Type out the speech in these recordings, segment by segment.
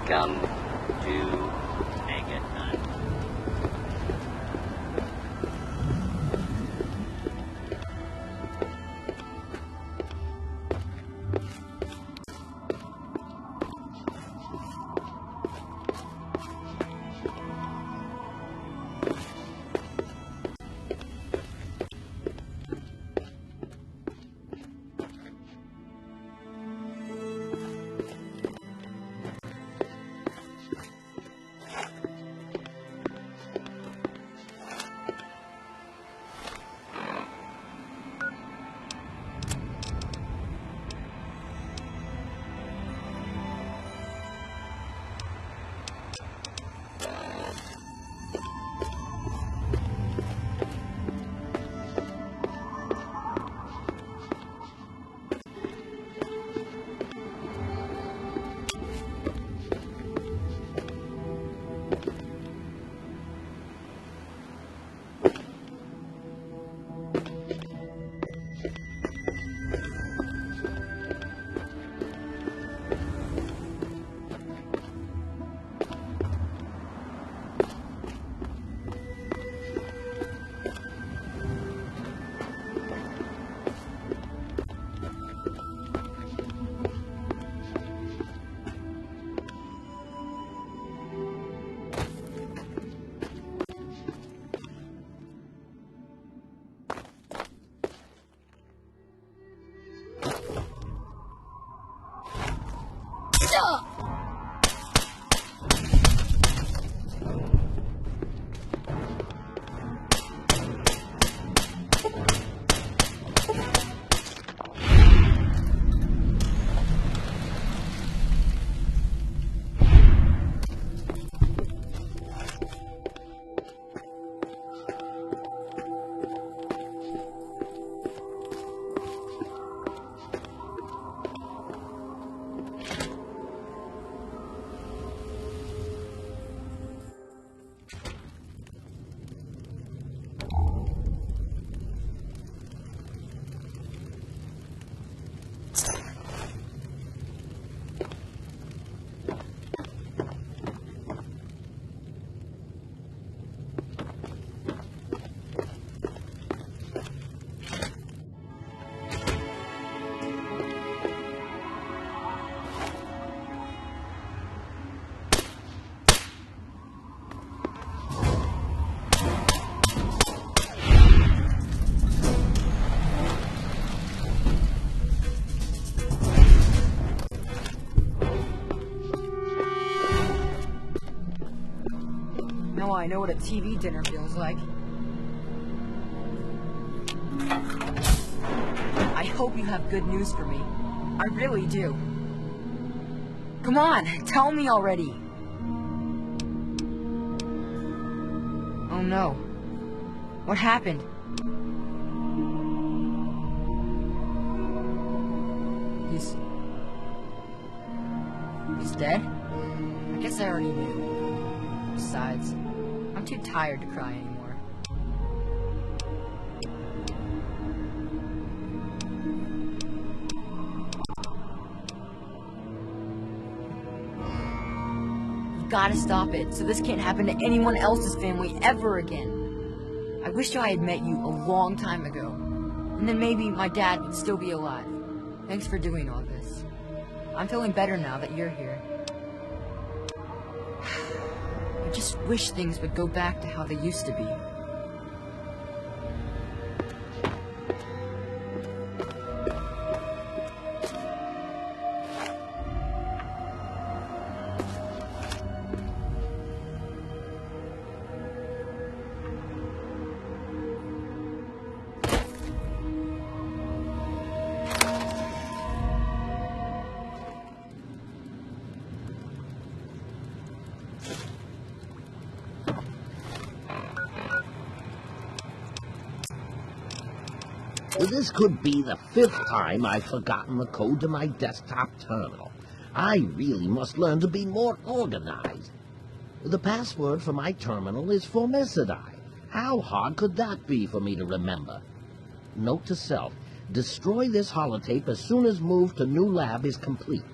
Welcome to Megaton. Now I know what a TV dinner feels like. I hope you have good news for me. I really do. Come on, tell me already. Oh no. What happened? He's dead? I guess I already knew. Besides, I'm too tired to cry anymore. You gotta stop it, so this can't happen to anyone else's family ever again. I wish I had met you a long time ago, and then maybe my dad would still be alive. Thanks for doing all this. I'm feeling better now that you're here. I just wish things would go back to how they used to be. This could be the 5th time I've forgotten the code to my desktop terminal. I really must learn to be more organized. The password for my terminal is Formicidae. How hard could that be for me to remember? Note to self, destroy this holotape as soon as move to new lab is complete.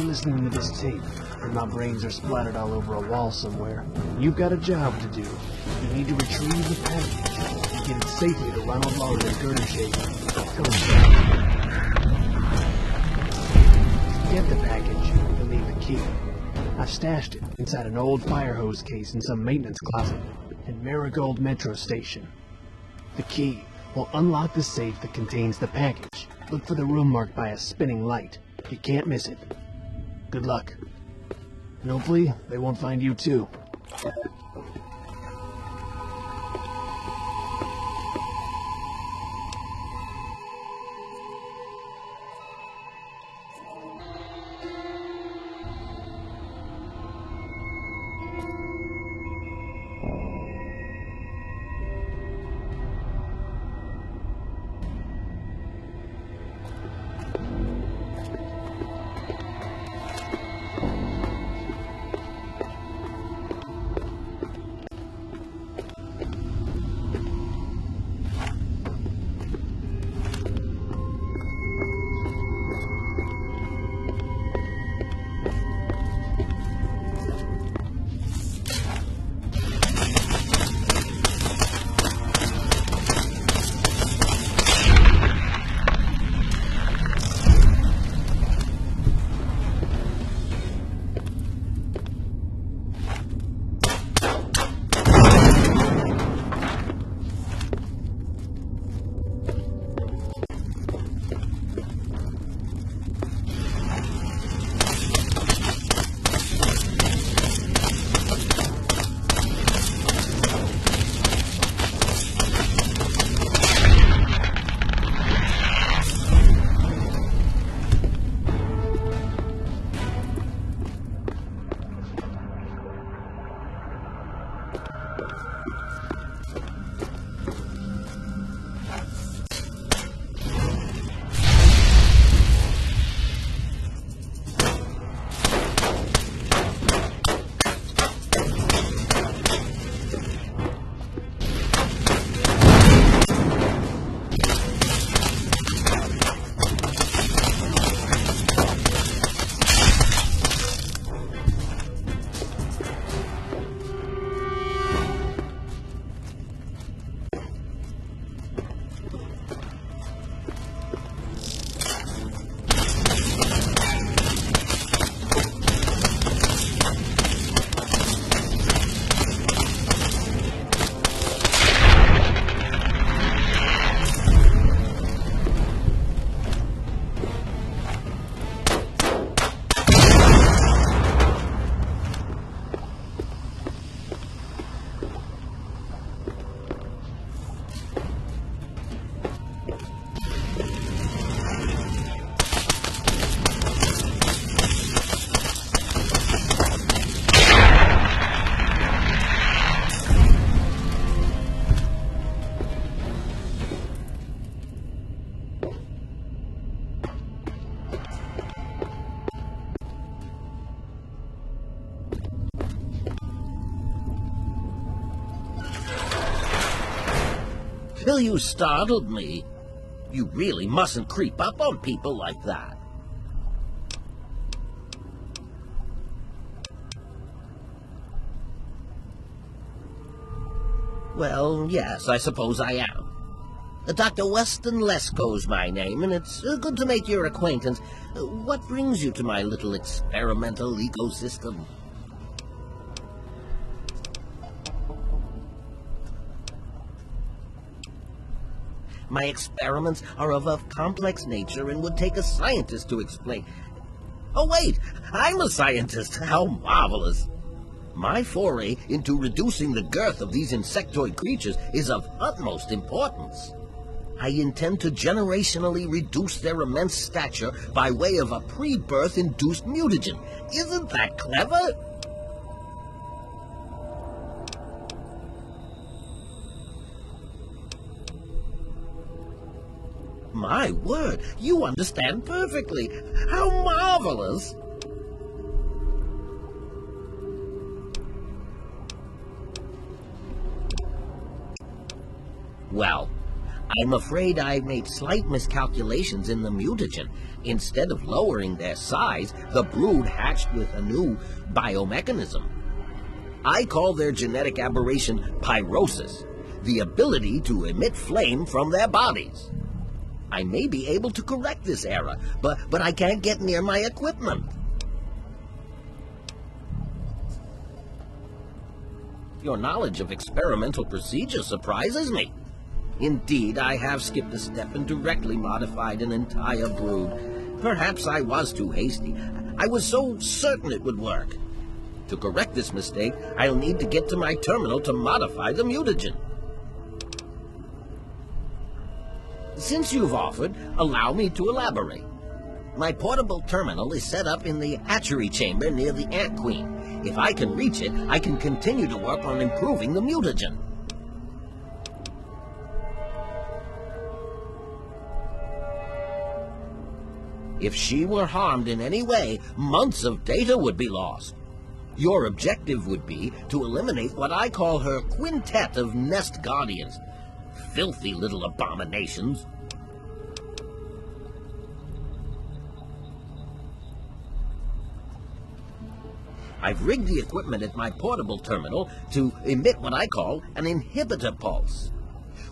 listening to this tape, and my brains are splattered all over a wall somewhere, you've got a job to do. You need to retrieve the package and get it safely to Ronald Lawler in Girder Shade. Tell him. Get the package, you'll need the key. I've stashed it inside an old fire hose case in some maintenance closet in Marigold Metro Station. The key will unlock the safe that contains the package. Look for the room marked by a spinning light. You can't miss it. Good luck. And hopefully, they won't find you too. Till you startled me. You really mustn't creep up on people like that. Well, yes, I suppose I am. Dr. Weston Lesko's my name, and it's good to make your acquaintance. What brings you to my little experimental ecosystem? My experiments are of a complex nature and would take a scientist to explain. Oh, wait! I'm a scientist! How marvelous! My foray into reducing the girth of these insectoid creatures is of utmost importance. I intend to generationally reduce their immense stature by way of a pre-birth induced mutagen. Isn't that clever? My word, you understand perfectly. How marvelous! Well, I'm afraid I made slight miscalculations in the mutagen. Instead of lowering their size, the brood hatched with a new biomechanism. I call their genetic aberration pyrosis, the ability to emit flame from their bodies. I may be able to correct this error, but I can't get near my equipment. Your knowledge of experimental procedure surprises me. Indeed, I have skipped a step and directly modified an entire brood. Perhaps I was too hasty. I was so certain it would work. To correct this mistake, I'll need to get to my terminal to modify the mutagen. Since you've offered, allow me to elaborate. My portable terminal is set up in the hatchery chamber near the Ant Queen. If I can reach it, I can continue to work on improving the mutagen. If she were harmed in any way, months of data would be lost. Your objective would be to eliminate what I call her quintet of nest guardians. Filthy little abominations. I've rigged the equipment at my portable terminal to emit what I call an inhibitor pulse.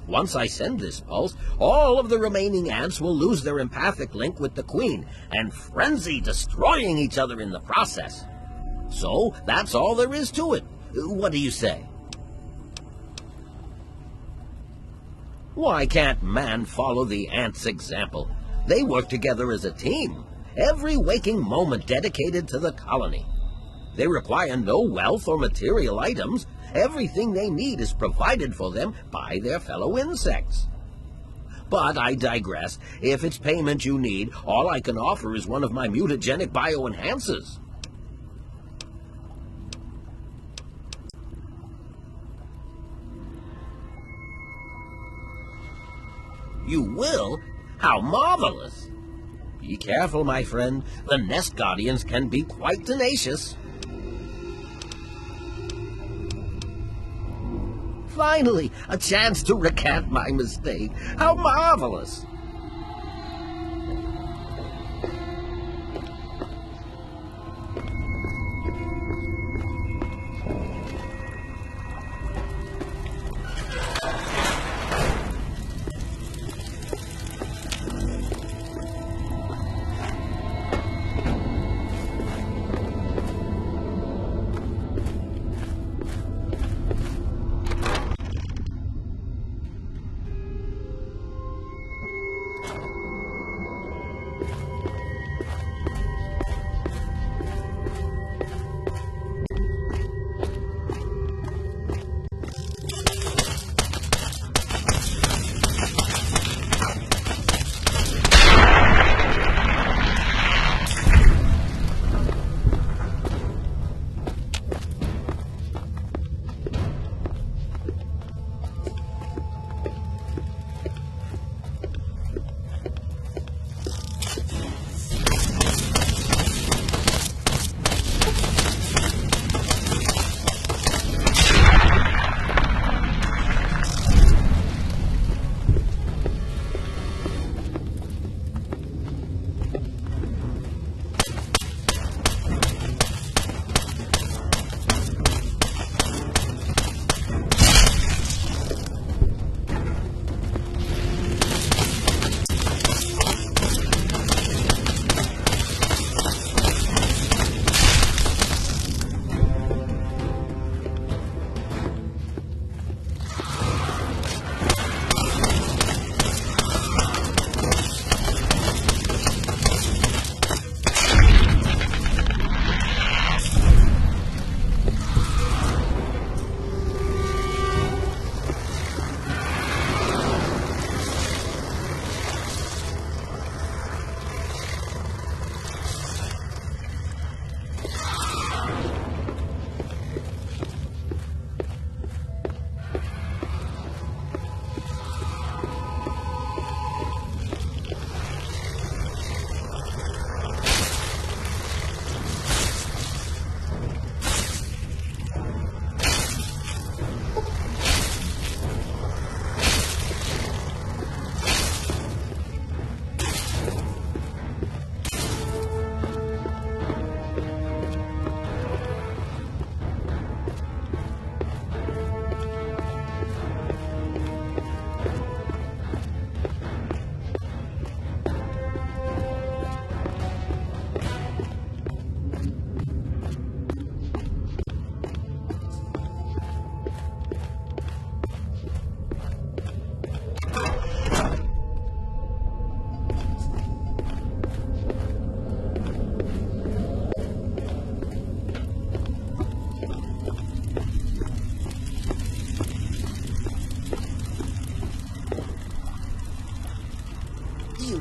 Once I send this pulse, all of the remaining ants will lose their empathic link with the queen and frenzy, destroying each other in the process. So that's all there is to it. What do you say? Why can't man follow the ants' example? They work together as a team, every waking moment dedicated to the colony. They require no wealth or material items. Everything they need is provided for them by their fellow insects. But I digress. If it's payment you need, all I can offer is one of my mutagenic bioenhancers. You will? How marvelous! Be careful, my friend. The nest guardians can be quite tenacious. Finally, a chance to recant my mistake. How marvelous!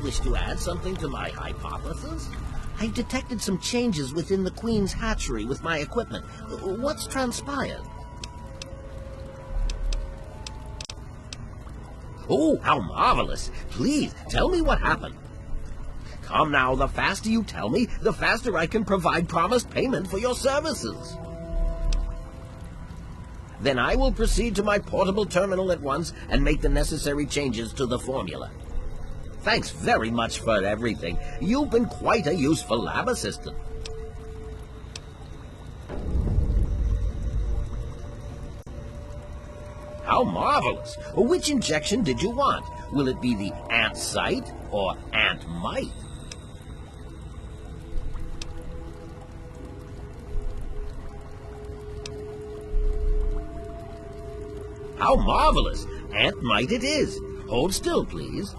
wish to add something to my hypothesis? I've detected some changes within the Queen's hatchery with my equipment. What's transpired? Oh, how marvelous! Please, tell me what happened. Come now, the faster you tell me, the faster I can provide promised payment for your services. Then I will proceed to my portable terminal at once and make the necessary changes to the formula. Thanks very much for everything. You've been quite a useful lab assistant. How marvelous! Which injection did you want? Will it be the ant sight or ant might? How marvelous! Ant might it is. Hold still, please.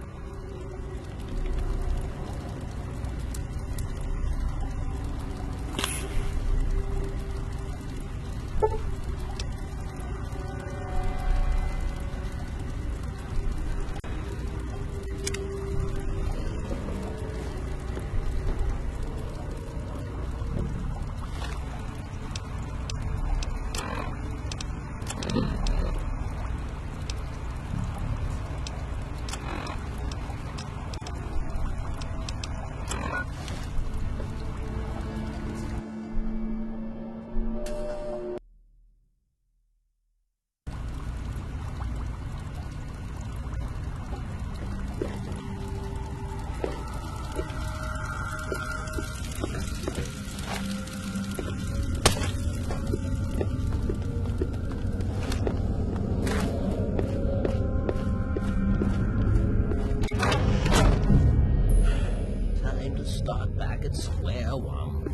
Start back at square one.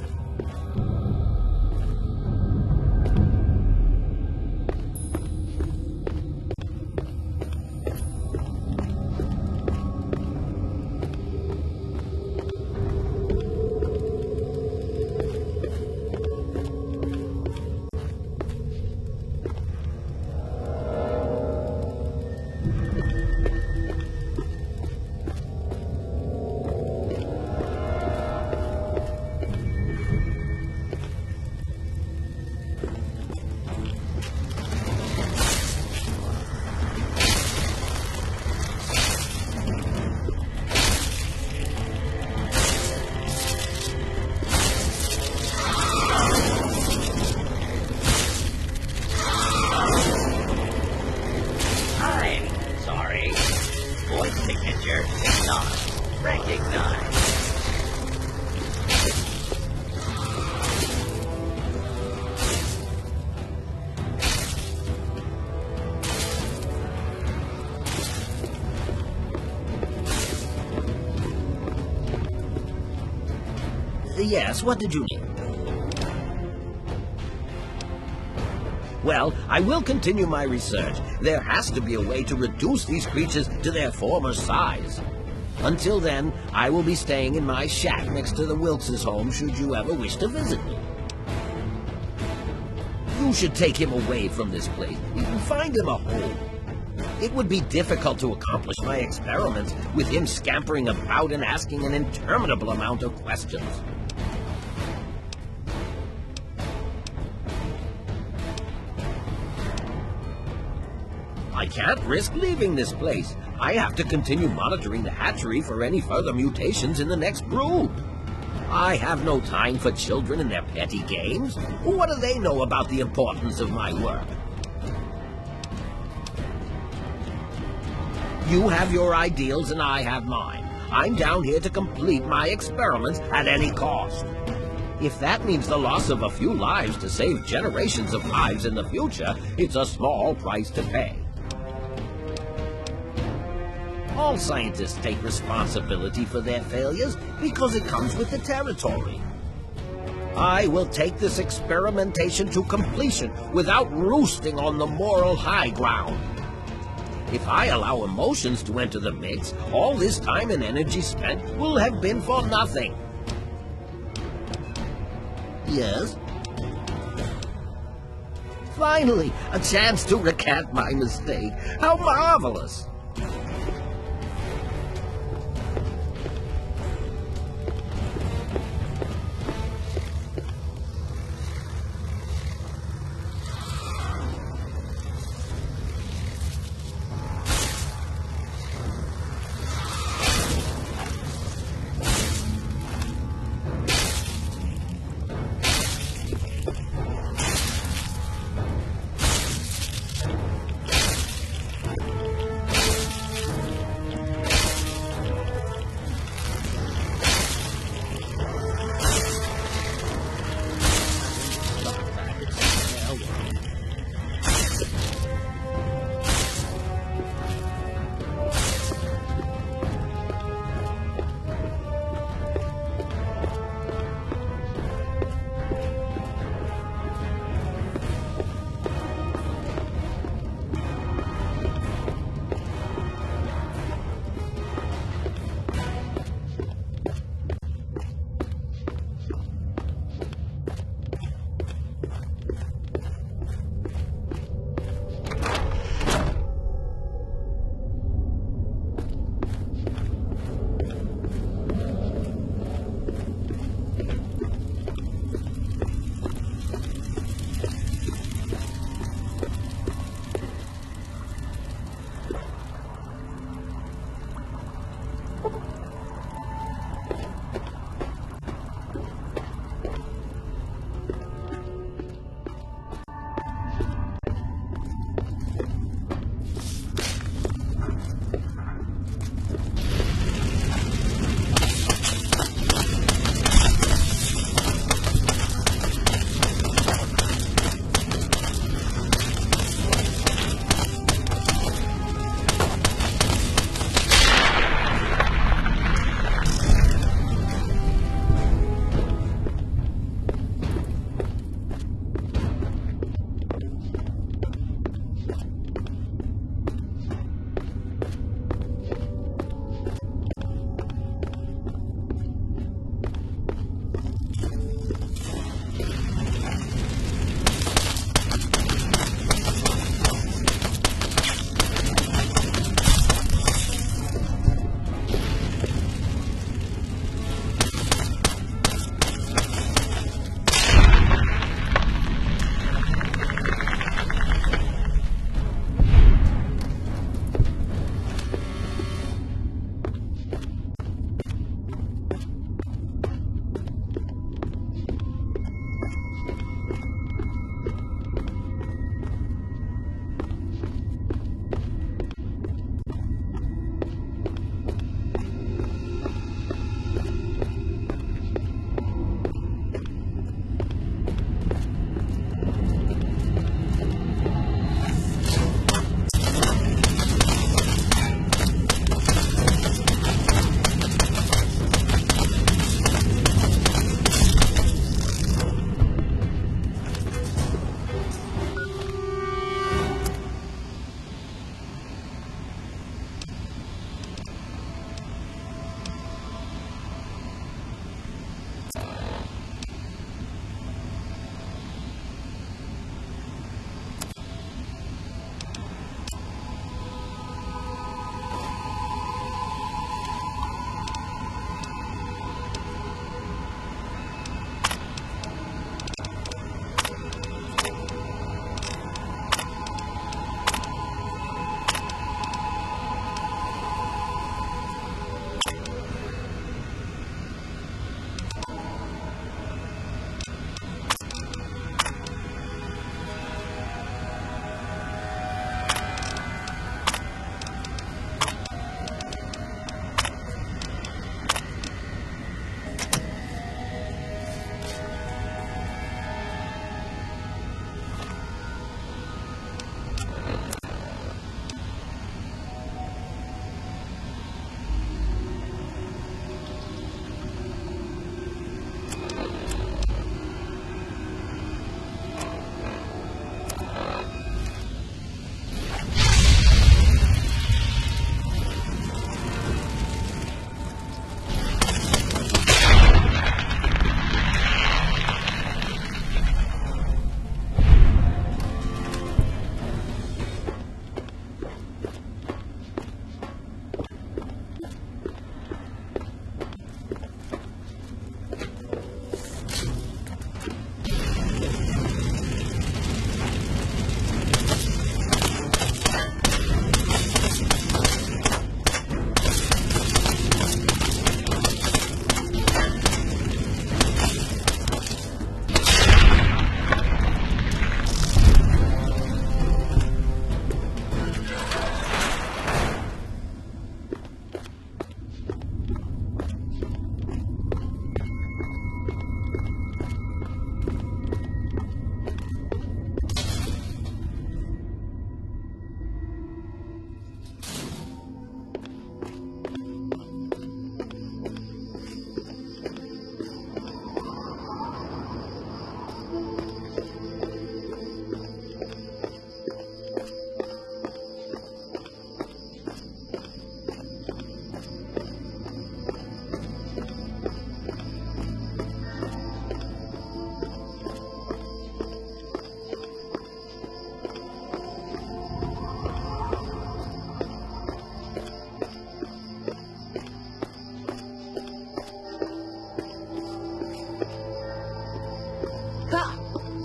Yes, what did you need? Well, I will continue my research. There has to be a way to reduce these creatures to their former size. Until then, I will be staying in my shack next to the Wilkes' home should you ever wish to visit me. You should take him away from this place. Find him a home. It would be difficult to accomplish my experiments with him scampering about and asking an interminable amount of questions. I can't risk leaving this place. I have to continue monitoring the hatchery for any further mutations in the next brood. I have no time for children and their petty games. What do they know about the importance of my work? You have your ideals and I have mine. I'm down here to complete my experiments at any cost. If that means the loss of a few lives to save generations of lives in the future, it's a small price to pay. All scientists take responsibility for their failures because it comes with the territory. I will take this experimentation to completion without roosting on the moral high ground. If I allow emotions to enter the mix, all this time and energy spent will have been for nothing. Yes? Finally, a chance to recant my mistake. How marvelous!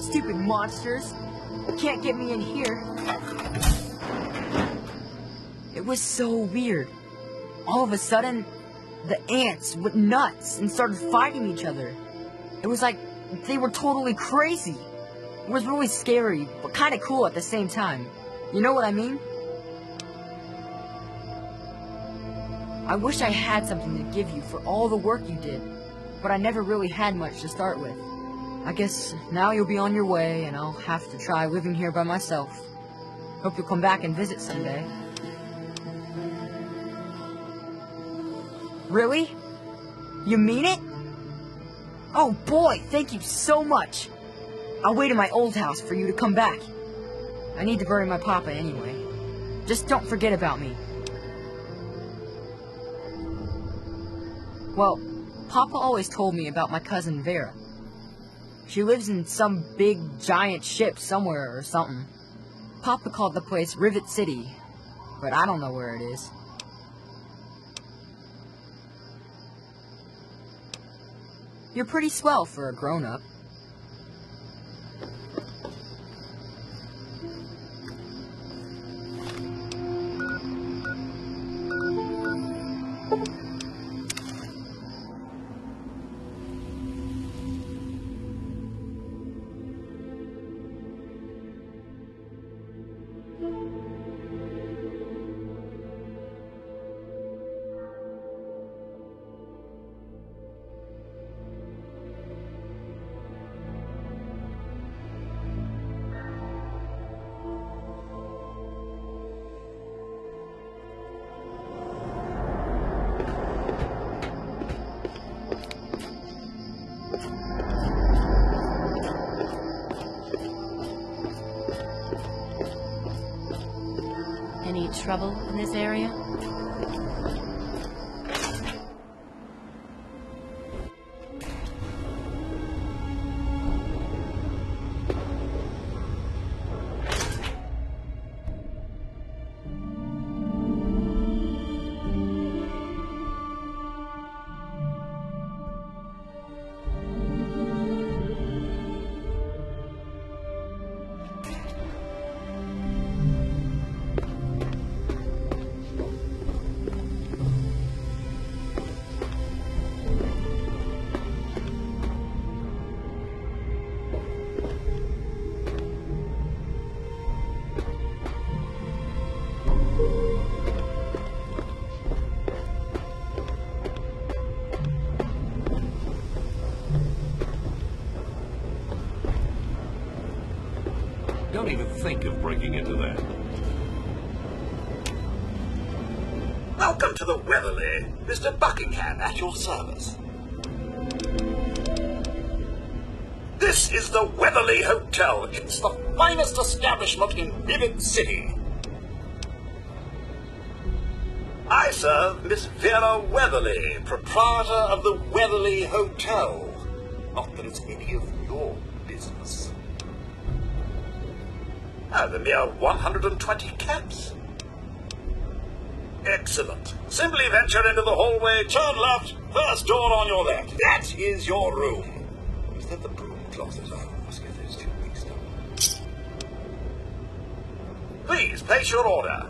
stupid monsters. You can't get me in here. It was so weird. All of a sudden, the ants went nuts and started fighting each other. It was like they were totally crazy. It was really scary, but kind of cool at the same time. You know what I mean? I wish I had something to give you for all the work you did, but I never really had much to start with. I guess now you'll be on your way, and I'll have to try living here by myself. Hope you'll come back and visit someday. Really? You mean it? Oh boy, thank you so much. I'll wait in my old house for you to come back. I need to bury my papa anyway. Just don't forget about me. Well, Papa always told me about my cousin Vera. She lives in some big, giant ship somewhere or something. Papa called the place Rivet City, but I don't know where it is. You're pretty swell for a grown-up. Any trouble in this area? Don't even think of breaking into that. Welcome to the Weatherly. Mr. Buckingham at your service. This is the Weatherly Hotel. It's the finest establishment in Rivet City. I serve Miss Vera Weatherly, proprietor of the Weatherly Hotel. Not that it's any of your business. The mere 120 caps. Excellent. Simply venture into the hallway, turn left, first door on your left. That is your room. Is that the broom closet? Oh, I must get those 2 weeks done. Please place your order.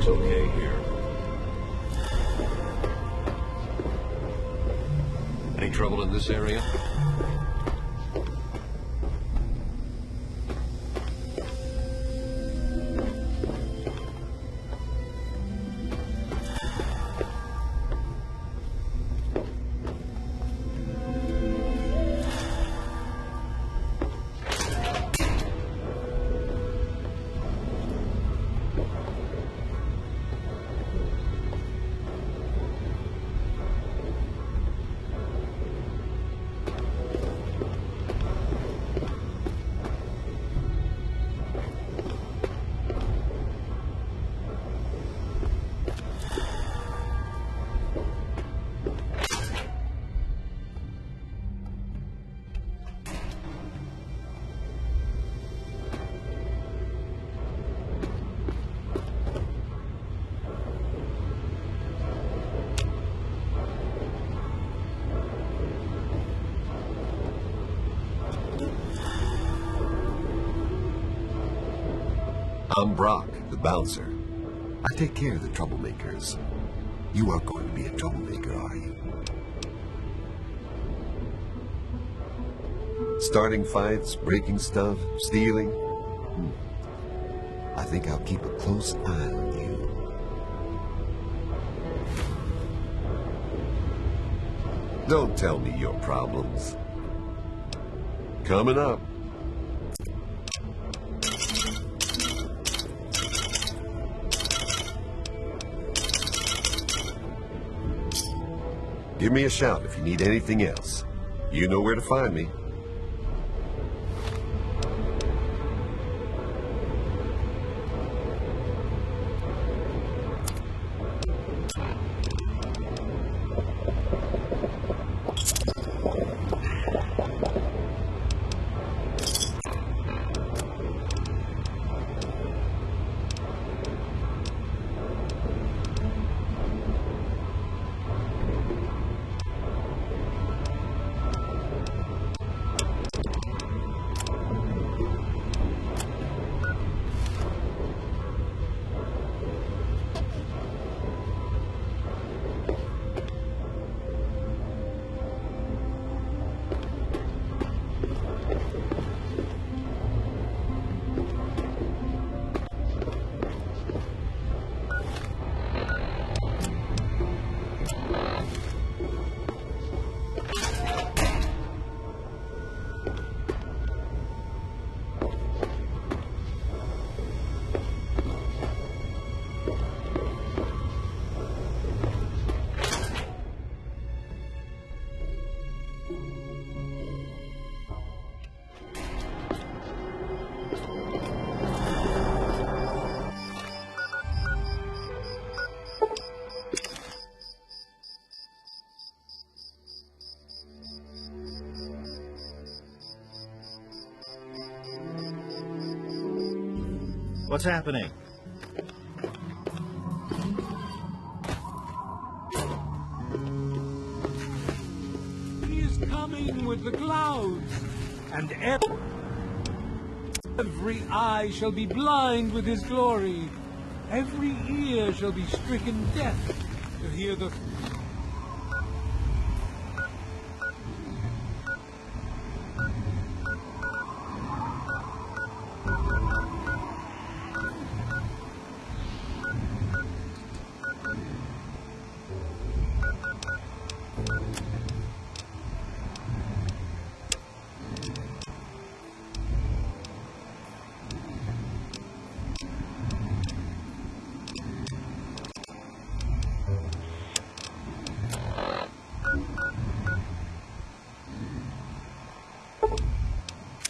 looks okay here. Any trouble in this area? I'm Brock, the bouncer. I take care of the troublemakers. You aren't going to be a troublemaker, are you? Starting fights, breaking stuff, stealing? I think I'll keep a close eye on you. Don't tell me your problems. Coming up. Give me a shout if you need anything else. You know where to find me. What's happening? He is coming with the clouds, and every eye shall be blind with his glory. Every ear shall be stricken deaf to hear the...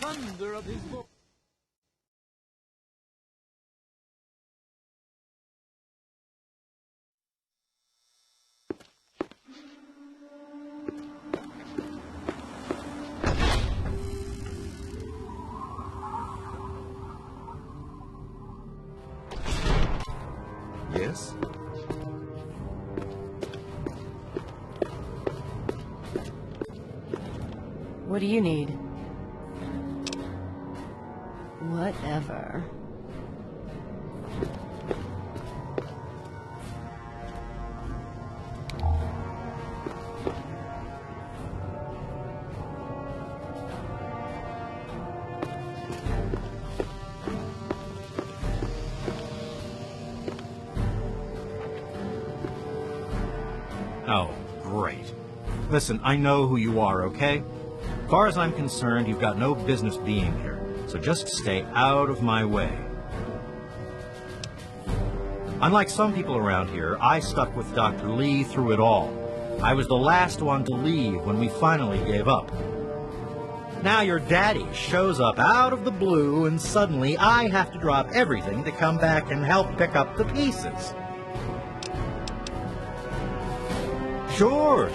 thunder of his voice. Yes? What do you need? Whatever. Oh, great. Listen, I know who you are, okay? As far as I'm concerned, you've got no business being here. So just stay out of my way. Unlike some people around here, I stuck with Dr. Lee through it all. I was the last one to leave when we finally gave up. Now your daddy shows up out of the blue and suddenly I have to drop everything to come back and help pick up the pieces. Sure.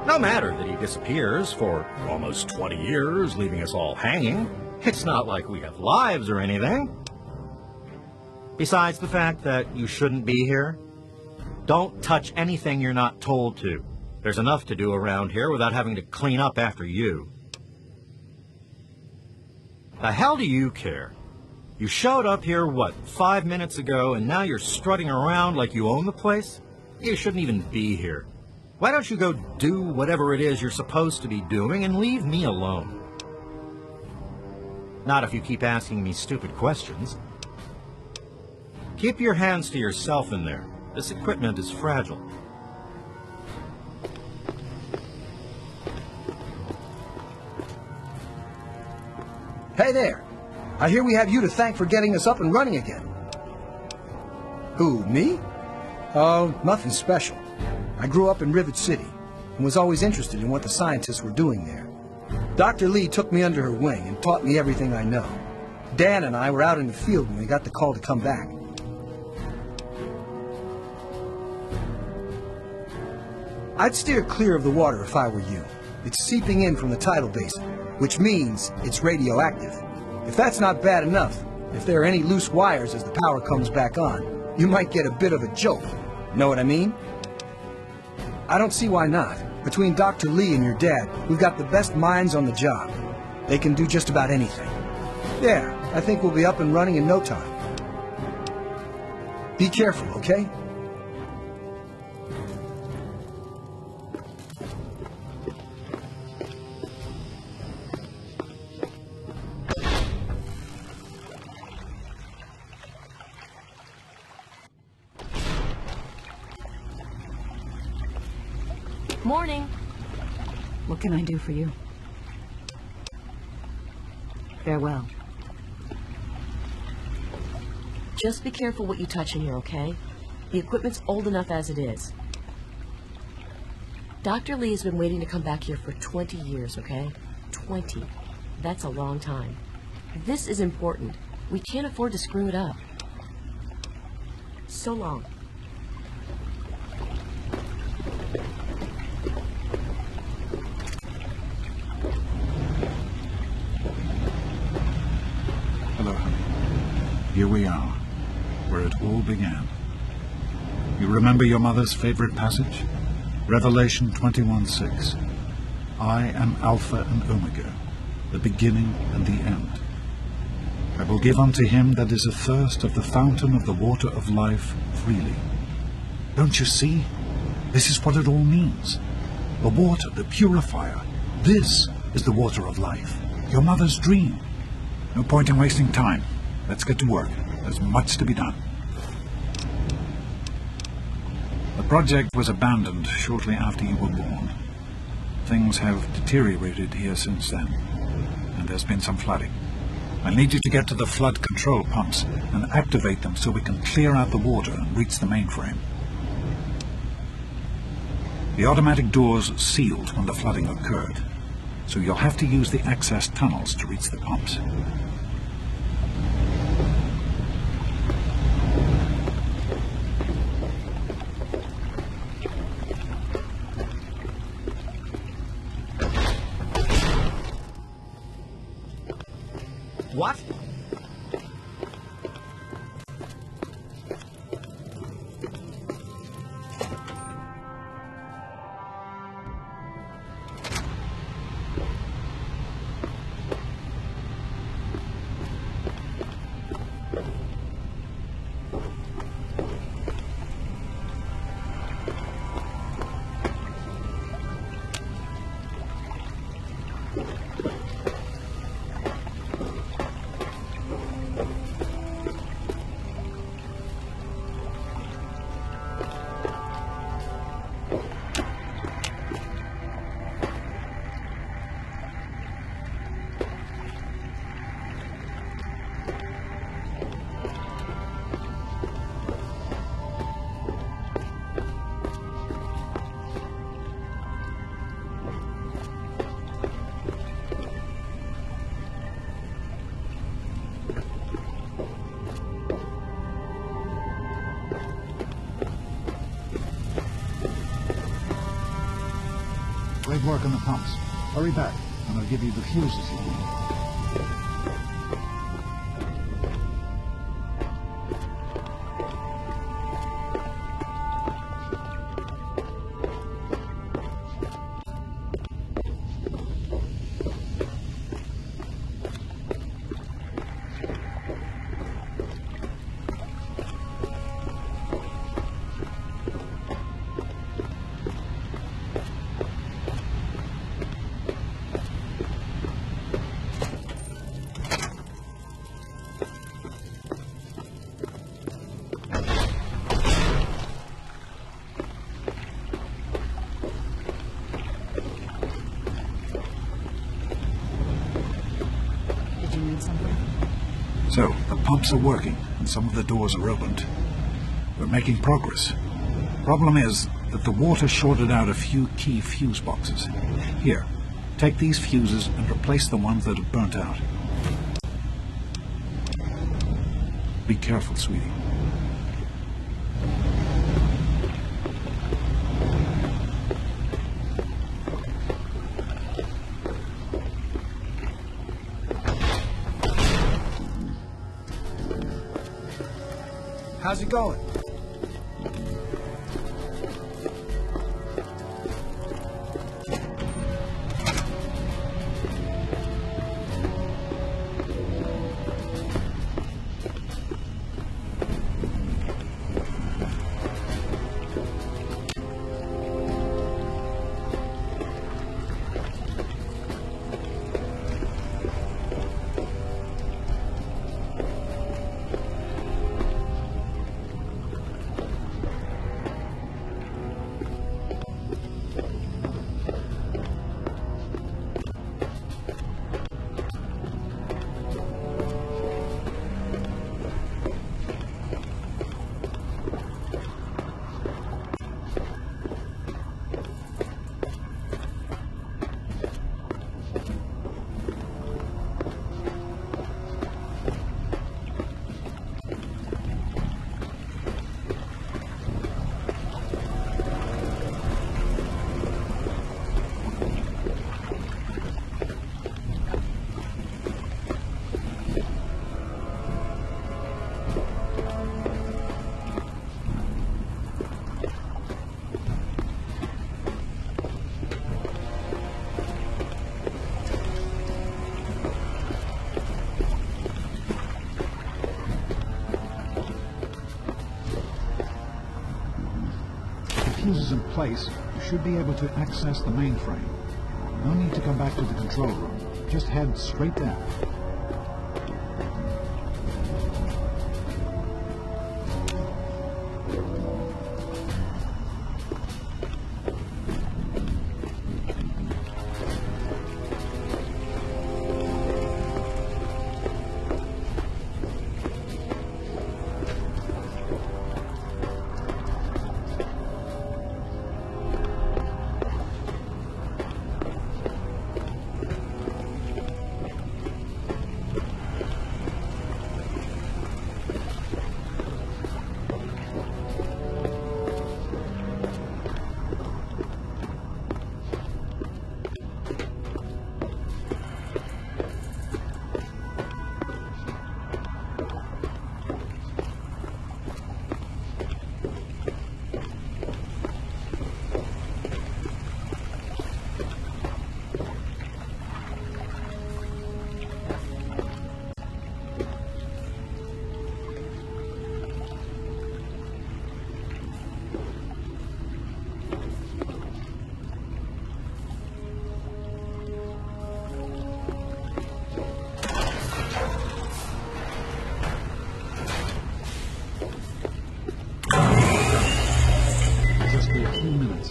No matter that he disappears for almost 20 years, leaving us all hanging. It's not like we have lives or anything. Besides the fact that you shouldn't be here, don't touch anything you're not told to. There's enough to do around here without having to clean up after you. The hell do you care? You showed up here, 5 minutes ago, and now you're strutting around like you own the place? You shouldn't even be here. Why don't you go do whatever it is you're supposed to be doing and leave me alone? Not if you keep asking me stupid questions. Keep your hands to yourself in there. This equipment is fragile. Hey there. I hear we have you to thank for getting us up and running again. Who, me? Oh, nothing special. I grew up in Rivet City and was always interested in what the scientists were doing there. Dr. Lee took me under her wing and taught me everything I know. Dan and I were out in the field when we got the call to come back. I'd steer clear of the water if I were you. It's seeping in from the tidal basin, which means it's radioactive. If that's not bad enough, if there are any loose wires as the power comes back on, you might get a bit of a jolt. Know what I mean? I don't see why not. Between Dr. Lee and your dad, we've got the best minds on the job. They can do just about anything. Yeah, I think we'll be up and running in no time. Be careful, okay? Morning. What can I do for you? Farewell. Just be careful what you touch in here, okay? The equipment's old enough as it is. Dr. Lee has been waiting to come back here for 20 years, okay? 20. That's a long time. This is important. We can't afford to screw it up. So long. Hello, honey. Here we are, where it all began. You remember your mother's favorite passage? Revelation 21:6. I am Alpha and Omega, the beginning and the end. I will give unto him that is athirst of the fountain of the water of life freely. Don't you see? This is what it all means. The water, the purifier. This is the water of life. Your mother's dream. No point in wasting time. Let's get to work. There's much to be done. The project was abandoned shortly after you were born. Things have deteriorated here since then, and there's been some flooding. I need you to get to the flood control pumps and activate them so we can clear out the water and reach the mainframe. The automatic doors sealed when the flooding occurred, so you'll have to use the access tunnels to reach the pumps. What? work on the pumps. Hurry back, and I'll give you the fuses you need. So, the pumps are working, and some of the doors are opened. We're making progress. Problem is that the water shorted out a few key fuse boxes. Here, take these fuses and replace the ones that have burnt out. Be careful, sweetie. How's it going? Fuses in place, you should be able to access the mainframe. No need to come back to the control room. Just head straight down.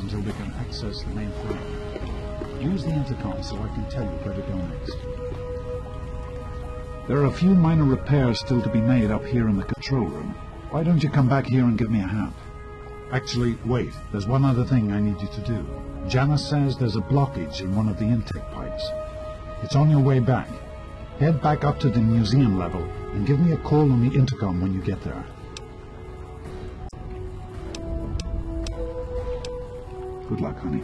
Until we can access the main frame. Use the intercom so I can tell you where to go next. There are a few minor repairs still to be made up here in the control room. Why don't you come back here and give me a hand? Actually, wait. There's one other thing I need you to do. Janice says there's a blockage in one of the intake pipes. It's on your way back. Head back up to the museum level and give me a call on the intercom when you get there. Good luck, honey.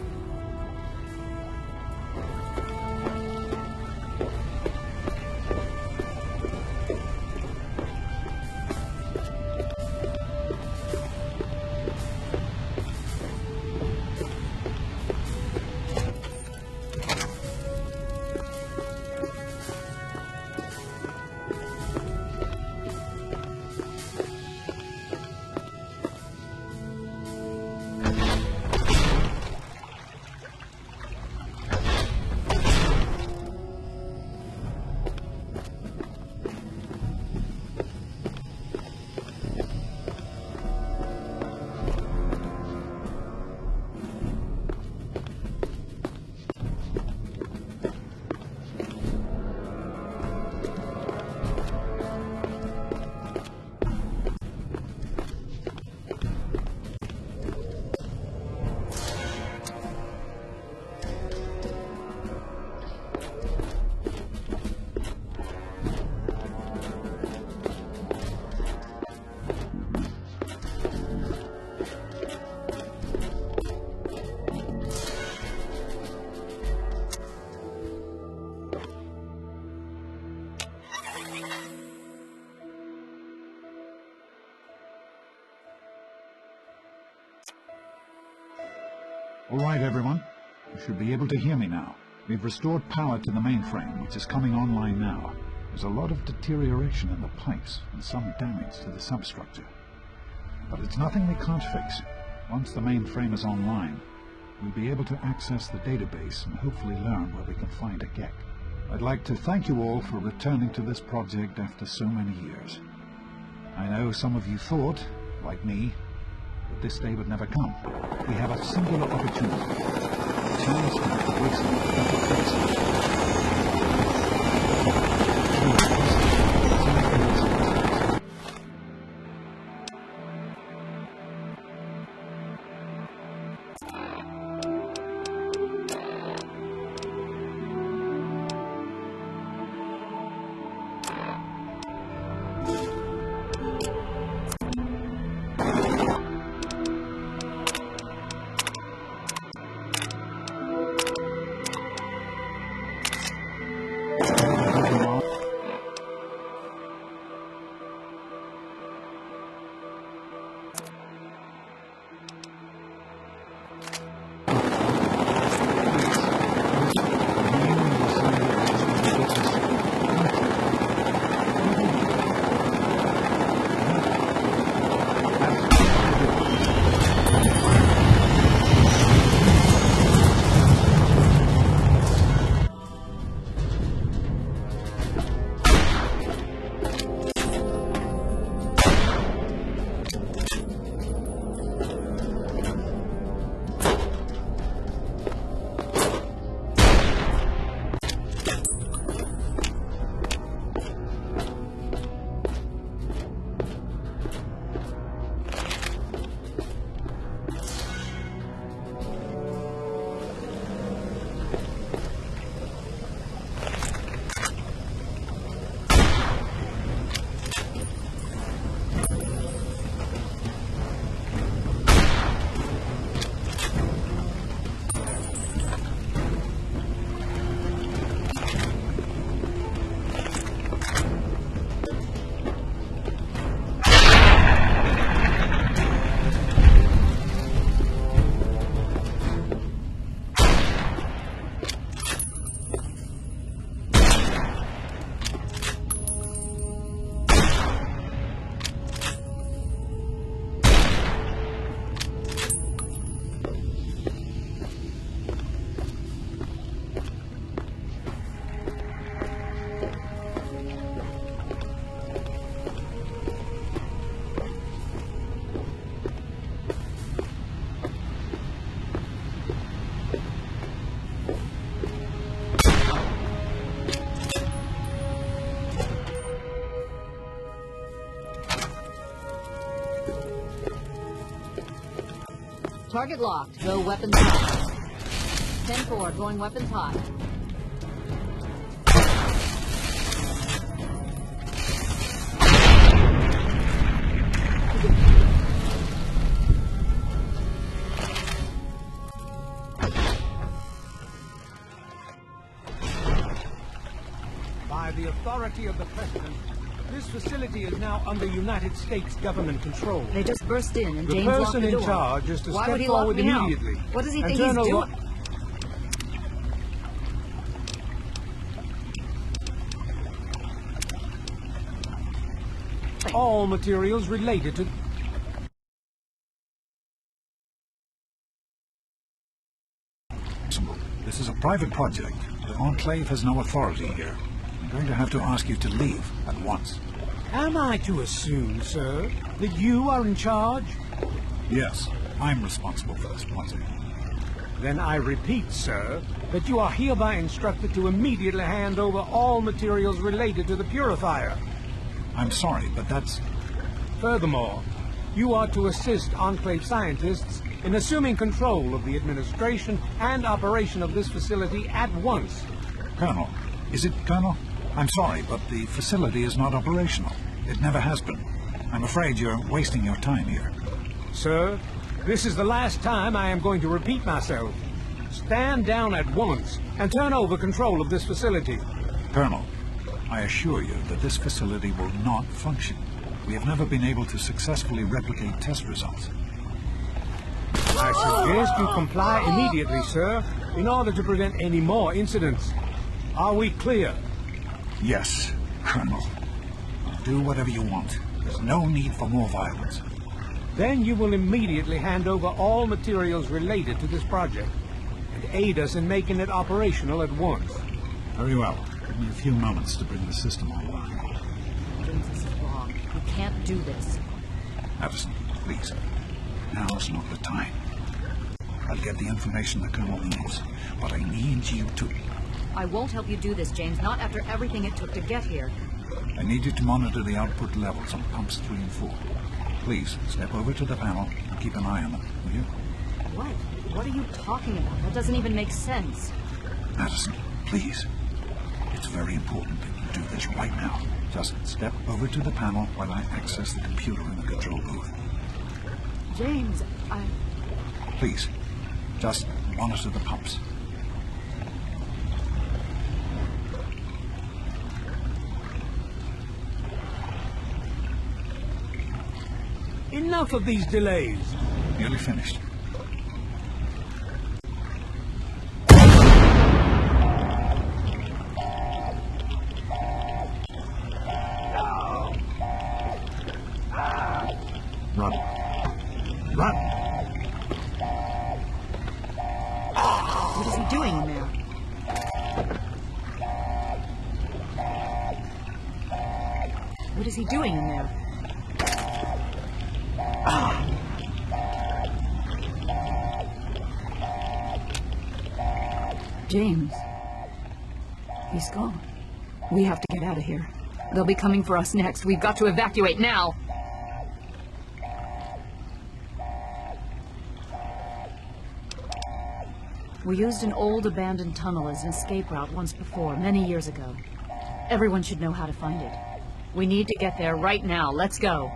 All right, everyone. You should be able to hear me now. We've restored power to the mainframe, which is coming online now. There's a lot of deterioration in the pipes and some damage to the substructure. But it's nothing we can't fix. Once the mainframe is online, we'll be able to access the database and hopefully learn where we can find a Gek. I'd like to thank you all for returning to this project after so many years. I know some of you thought, like me, that this day would never come. We have a singular opportunity. A chance to make the wasteland a better place. Target locked. Go weapons hot. 10-4, going weapons hot. By the authority of the President, this facility is now under United States government control. They just burst in and The James locked person the door. in charge is to Why step would he lock forward me out? immediately. What does he and think turn he's over... doing? all materials related to... This is a private project. The Enclave has no authority here. I'm going to have to ask you to leave at once. Am I to assume, sir, that you are in charge? Yes, I'm responsible for this project. Then I repeat, sir, that you are hereby instructed to immediately hand over all materials related to the purifier. I'm sorry, but that's... Furthermore, you are to assist Enclave scientists in assuming control of the administration and operation of this facility at once. Colonel, is it Colonel? I'm sorry, but the facility is not operational. It never has been. I'm afraid you're wasting your time here. Sir, this is the last time I am going to repeat myself. Stand down at once and turn over control of this facility. Colonel, I assure you that this facility will not function. We have never been able to successfully replicate test results. I suggest you comply immediately, sir, in order to prevent any more incidents. Are we clear? Yes, Colonel. Do whatever you want. There's no need for more violence. Then you will immediately hand over all materials related to this project and aid us in making it operational at once. Very well. Give me a few moments to bring the system online. James, this is wrong. We can't do this. Addison, please. Now's not the time. I'll get the information the Colonel needs, but I need you to... I won't help you do this, James, not after everything it took to get here. I need you to monitor the output levels on pumps 3 and 4. Please, step over to the panel and keep an eye on them, will you? What? What are you talking about? That doesn't even make sense. Addison, please. It's very important that you do this right now. Just step over to the panel while I access the computer in the control booth. James, Please, just monitor the pumps. Enough of these delays. Nearly finished. Run. Run! what is he doing in there? What is he doing in there? James. He's gone. We have to get out of here. They'll be coming for us next. We've got to evacuate now. We used an old abandoned tunnel as an escape route once before, many years ago. Everyone should know how to find it. We need to get there right now. Let's go.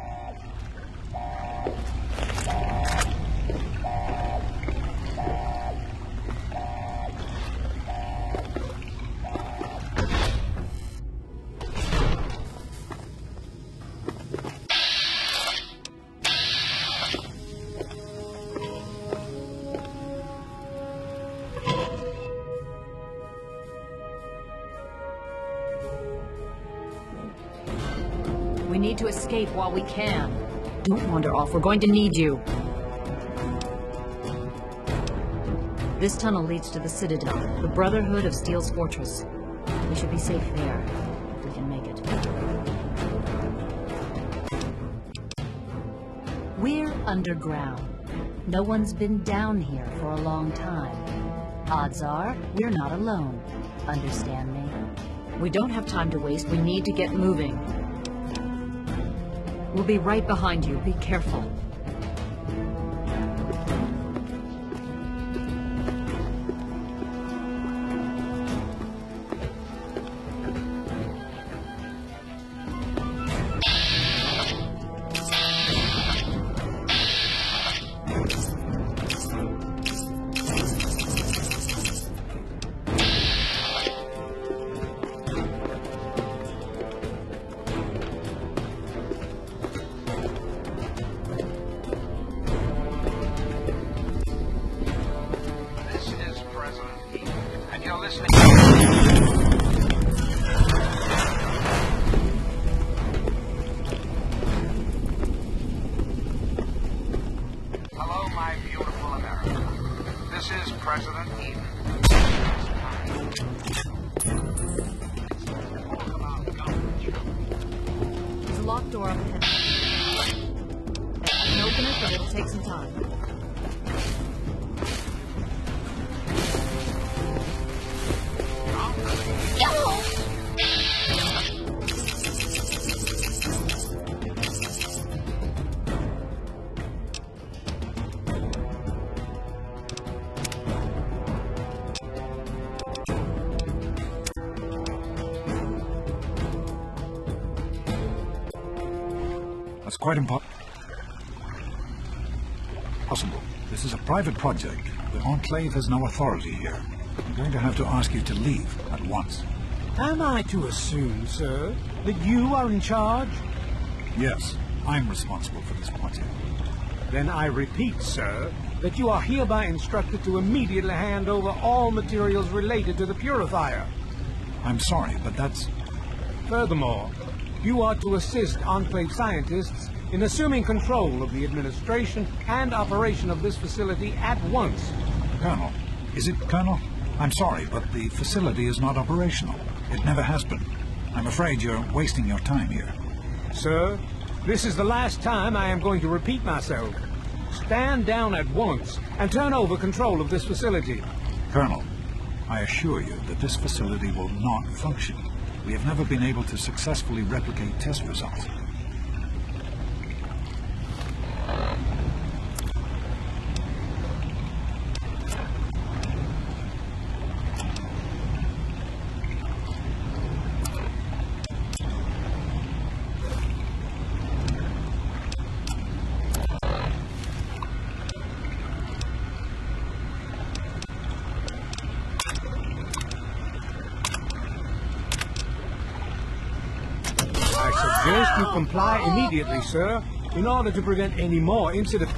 We need to escape while we can. Don't wander off. We're going to need you. This tunnel leads to the Citadel, the Brotherhood of Steel's fortress. We should be safe there, if we can make it. We're underground. No one's been down here for a long time. Odds are, we're not alone. Understand me? We don't have time to waste. We need to get moving. We'll be right behind you. Be careful. Hello, my beautiful America. This is President Eden. There's a locked door up ahead. I can open it, but it'll take some time. That's quite impossible. This is a private project. The Enclave has no authority here. I'm going to have to ask you to leave at once. Am I to assume, sir, that you are in charge? Yes, I'm responsible for this project. Then I repeat, sir, that you are hereby instructed to immediately hand over all materials related to the purifier. I'm sorry, but that's... Furthermore, you are to assist Enclave scientists in assuming control of the administration and operation of this facility at once. Colonel, is it Colonel? I'm sorry, but the facility is not operational. It never has been. I'm afraid you're wasting your time here. Sir, this is the last time I am going to repeat myself. Stand down at once and turn over control of this facility. Colonel, I assure you that this facility will not function. We have never been able to successfully replicate test results. I suggest you comply immediately, sir, in order to prevent any more incidents.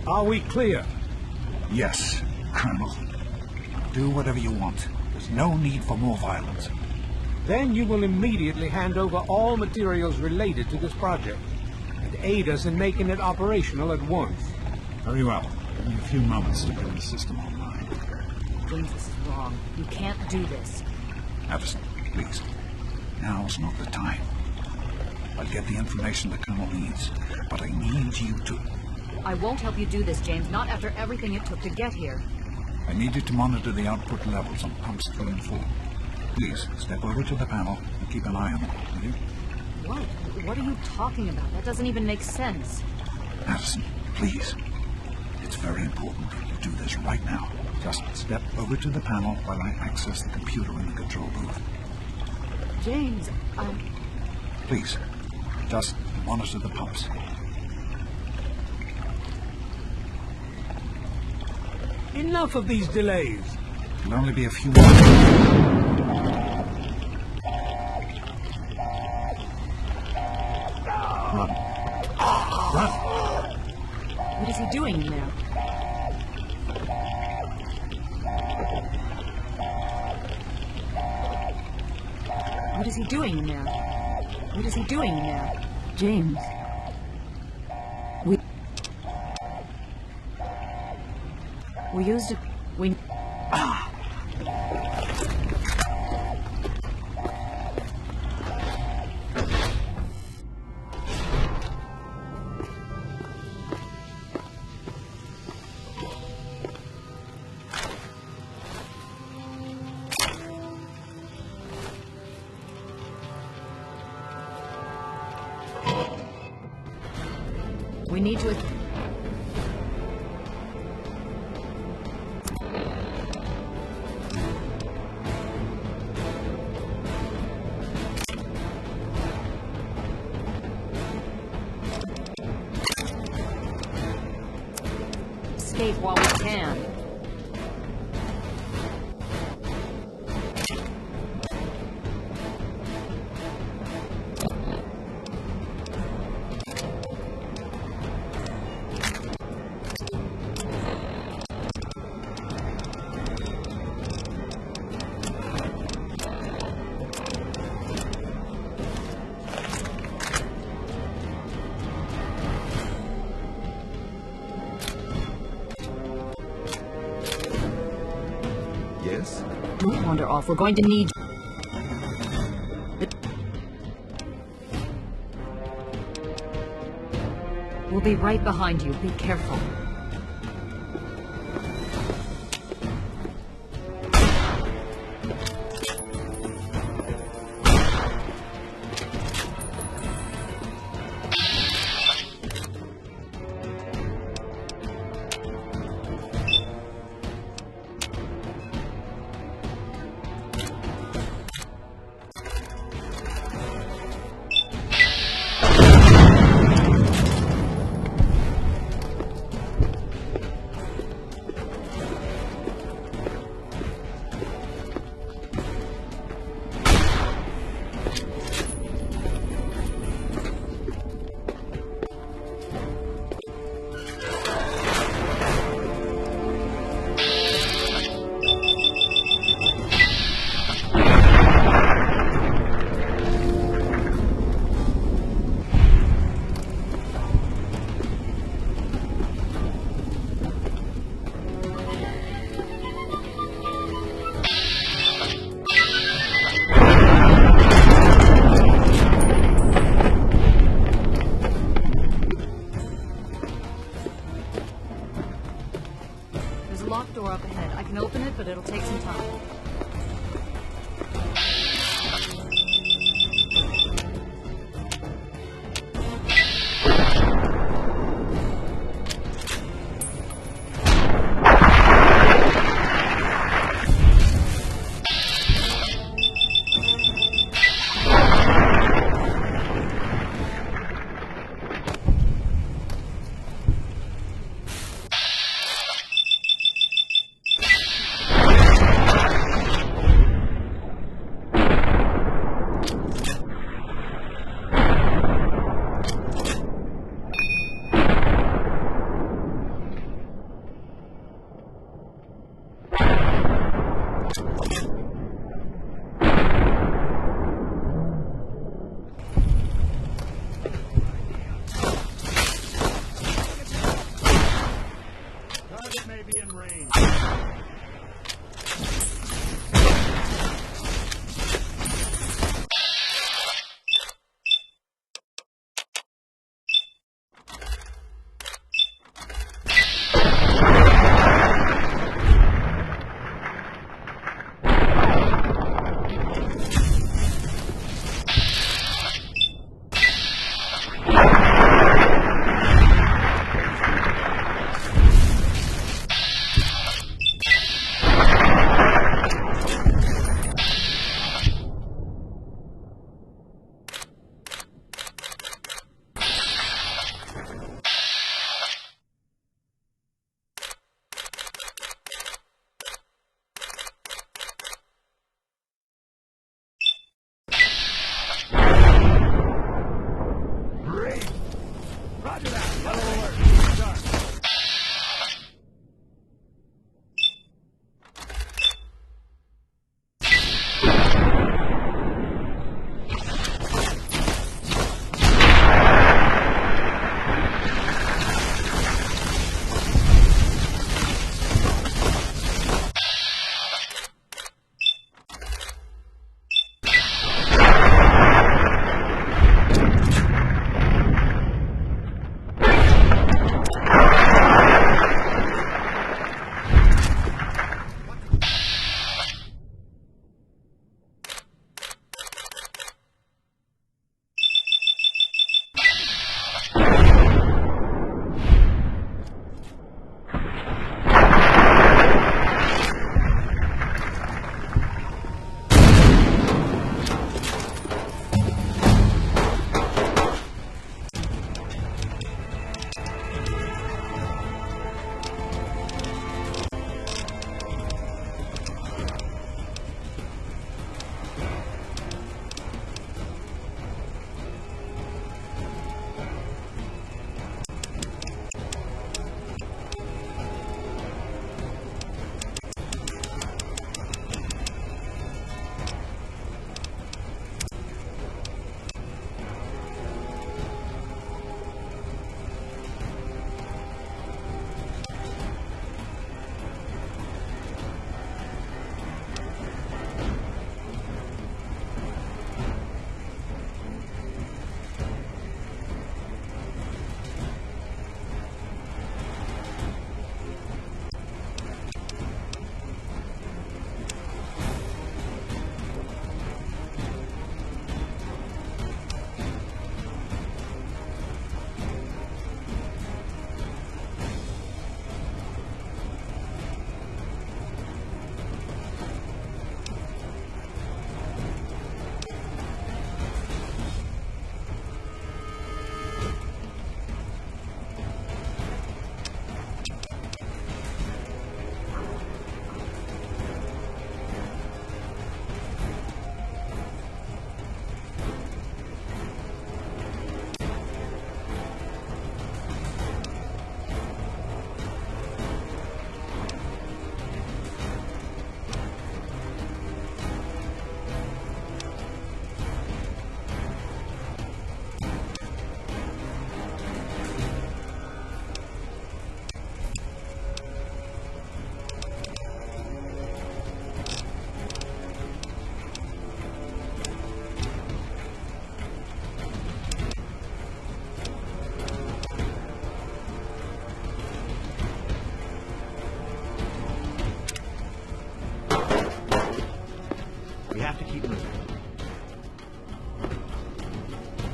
Are we clear? Yes, Colonel. Do whatever you want. There's no need for more violence. Then you will immediately hand over all materials related to this project and aid us in making it operational at once. Very well. Give me a few moments to bring the system online. James, this is wrong. You can't do this. Addison, please. Now's not the time. I'll get the information the Colonel needs, but I need you to. I won't help you do this, James, not after everything it took to get here. I need you to monitor the output levels on pumps 3 and 4. Please, step over to the panel and keep an eye on them, will you? What? What are you talking about? That doesn't even make sense. Addison, please. It's very important that you do this right now. Just step over to the panel while I access the computer in the control booth. James, Please, just monitor the pumps. Enough of these delays. It'll only be a few moments. Run. Run! what is he doing in there? What is he doing in there? What is he doing in there? James. We used it. We. We need to. Escape while we can. Yes? Don't wander off. We're going to need. We'll be right behind you. Be careful. but it'll take some time.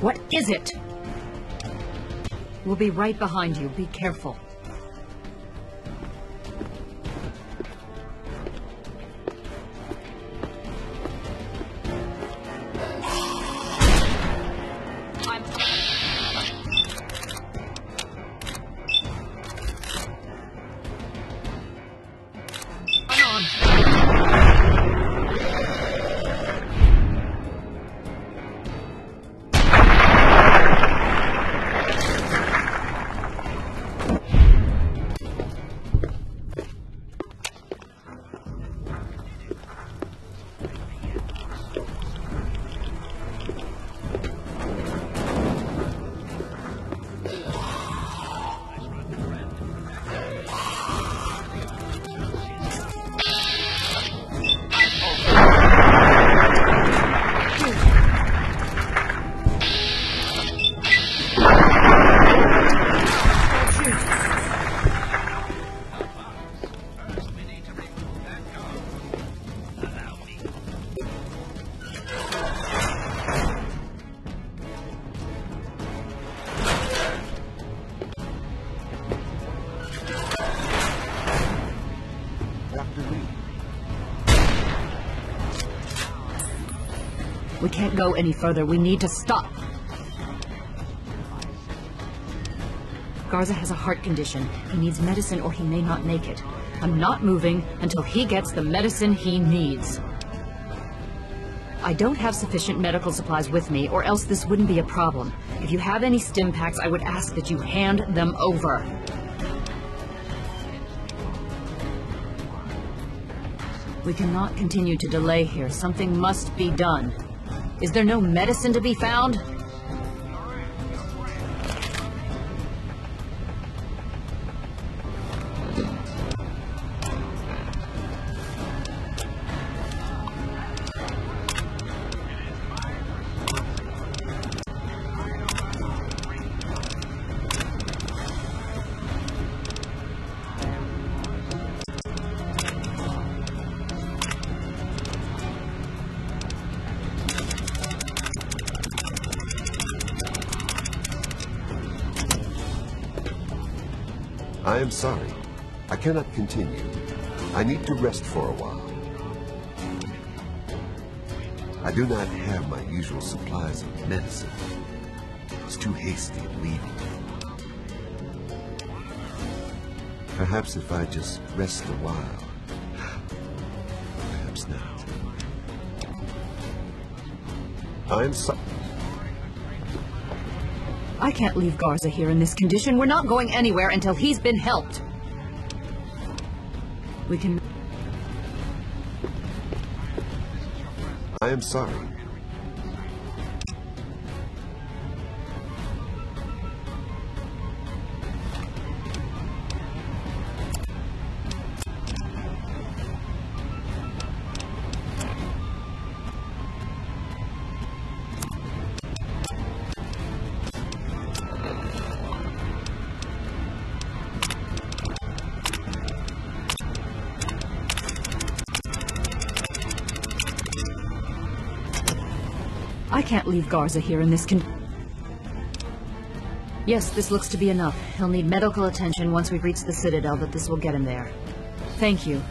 What is it? We'll be right behind you. Be careful. We can't go any further. We need to stop. Garza has a heart condition. He needs medicine or he may not make it. I'm not moving until he gets the medicine he needs. I don't have sufficient medical supplies with me, or else this wouldn't be a problem. If you have any stim packs, I would ask that you hand them over. We cannot continue to delay here. Something must be done. Is there no medicine to be found? I am sorry. I cannot continue. I need to rest for a while. I do not have my usual supplies of medicine. I was too hasty in leaving. Perhaps if I just rest a while. Perhaps not. I am sorry. I can't leave Garza here in this condition. We're not going anywhere until he's been helped. We can... I am sorry. I can't leave Garza here in this Yes, this looks to be enough. He'll need medical attention once we've reached the Citadel, but this will get him there. Thank you.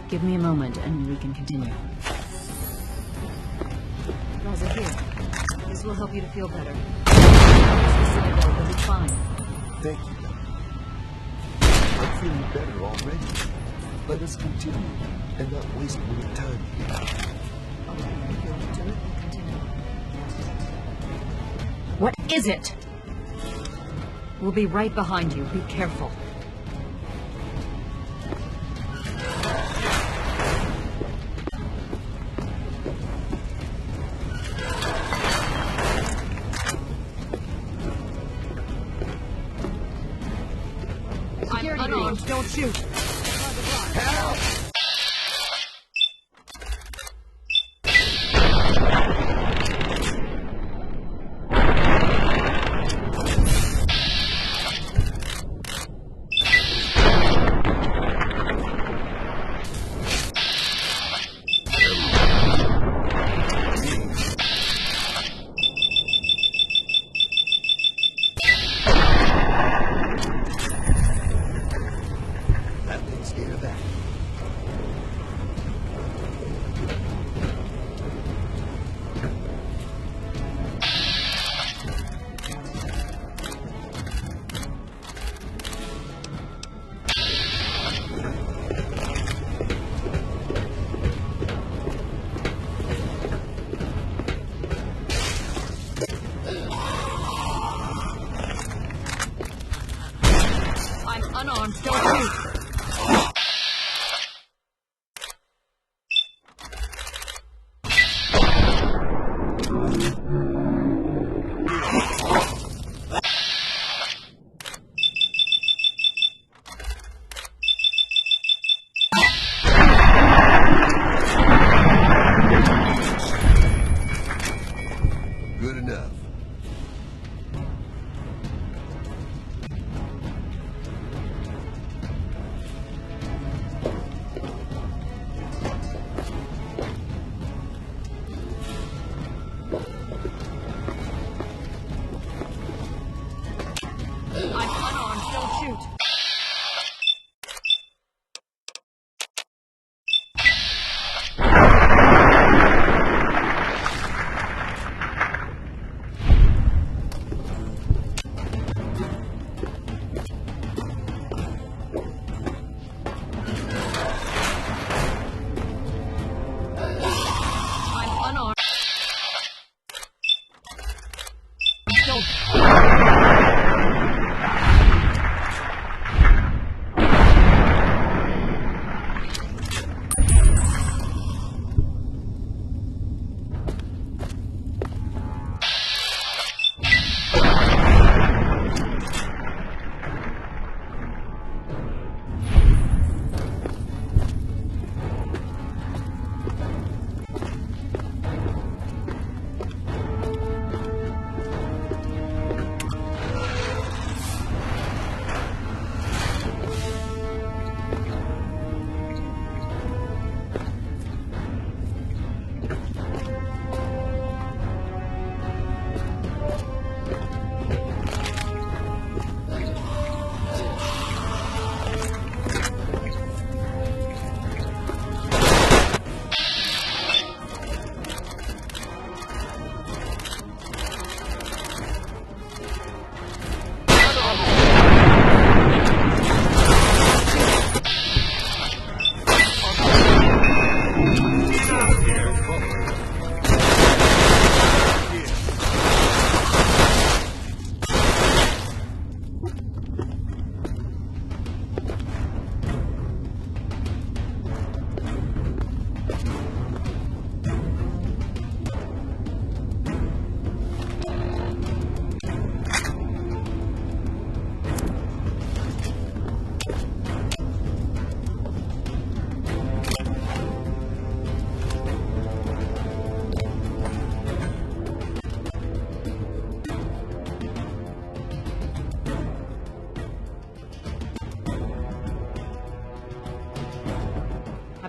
Give me a moment and we can continue. Garza, here. This will help you to feel better. The Citadel will be fine. Thank you. I'm feeling better already. Let us continue and not waste more time here. What is it? We'll be right behind you. Be careful. I'm unarmed. Don't shoot. Help!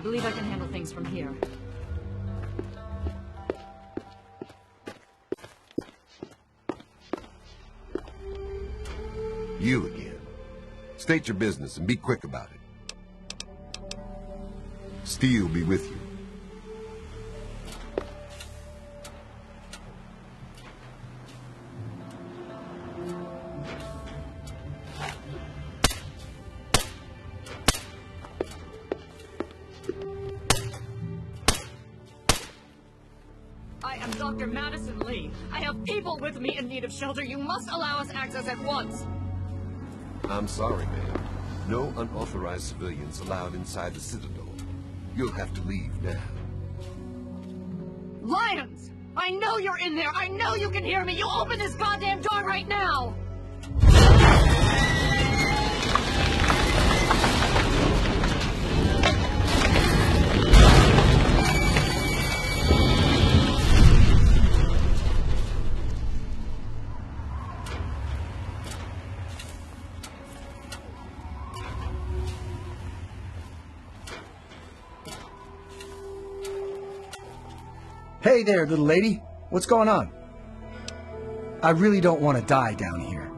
I believe I can handle things from here. You again. State your business and be quick about it. Steel be with you. I am Dr. Madison Lee. I have people with me in need of shelter. You must allow us access at once. I'm sorry, ma'am. No unauthorized civilians allowed inside the Citadel. You'll have to leave now. Lions! I know you're in there! I know you can hear me! You open this goddamn door right now! Hey there, little lady. What's going on? I really don't want to die down here.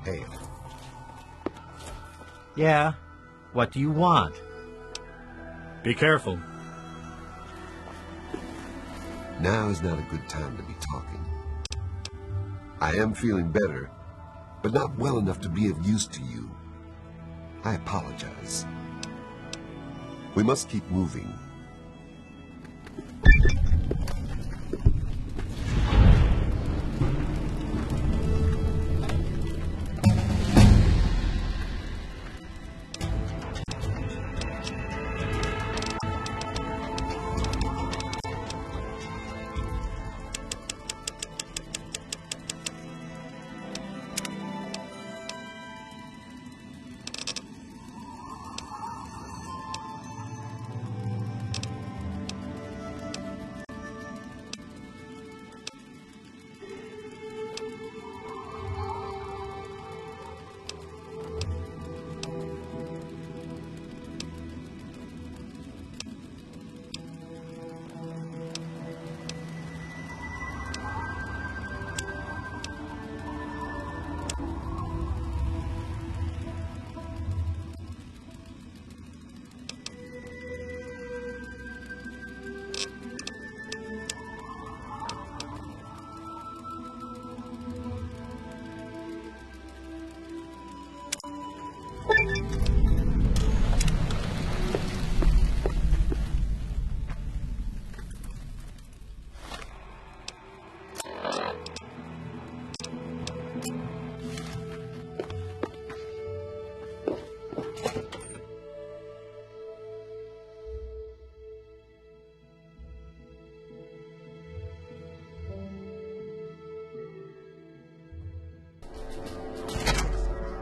Hey. Yeah? What do you want? Be careful. Now is not a good time to be talking. I am feeling better, but not well enough to be of use to you. I apologize. We must keep moving.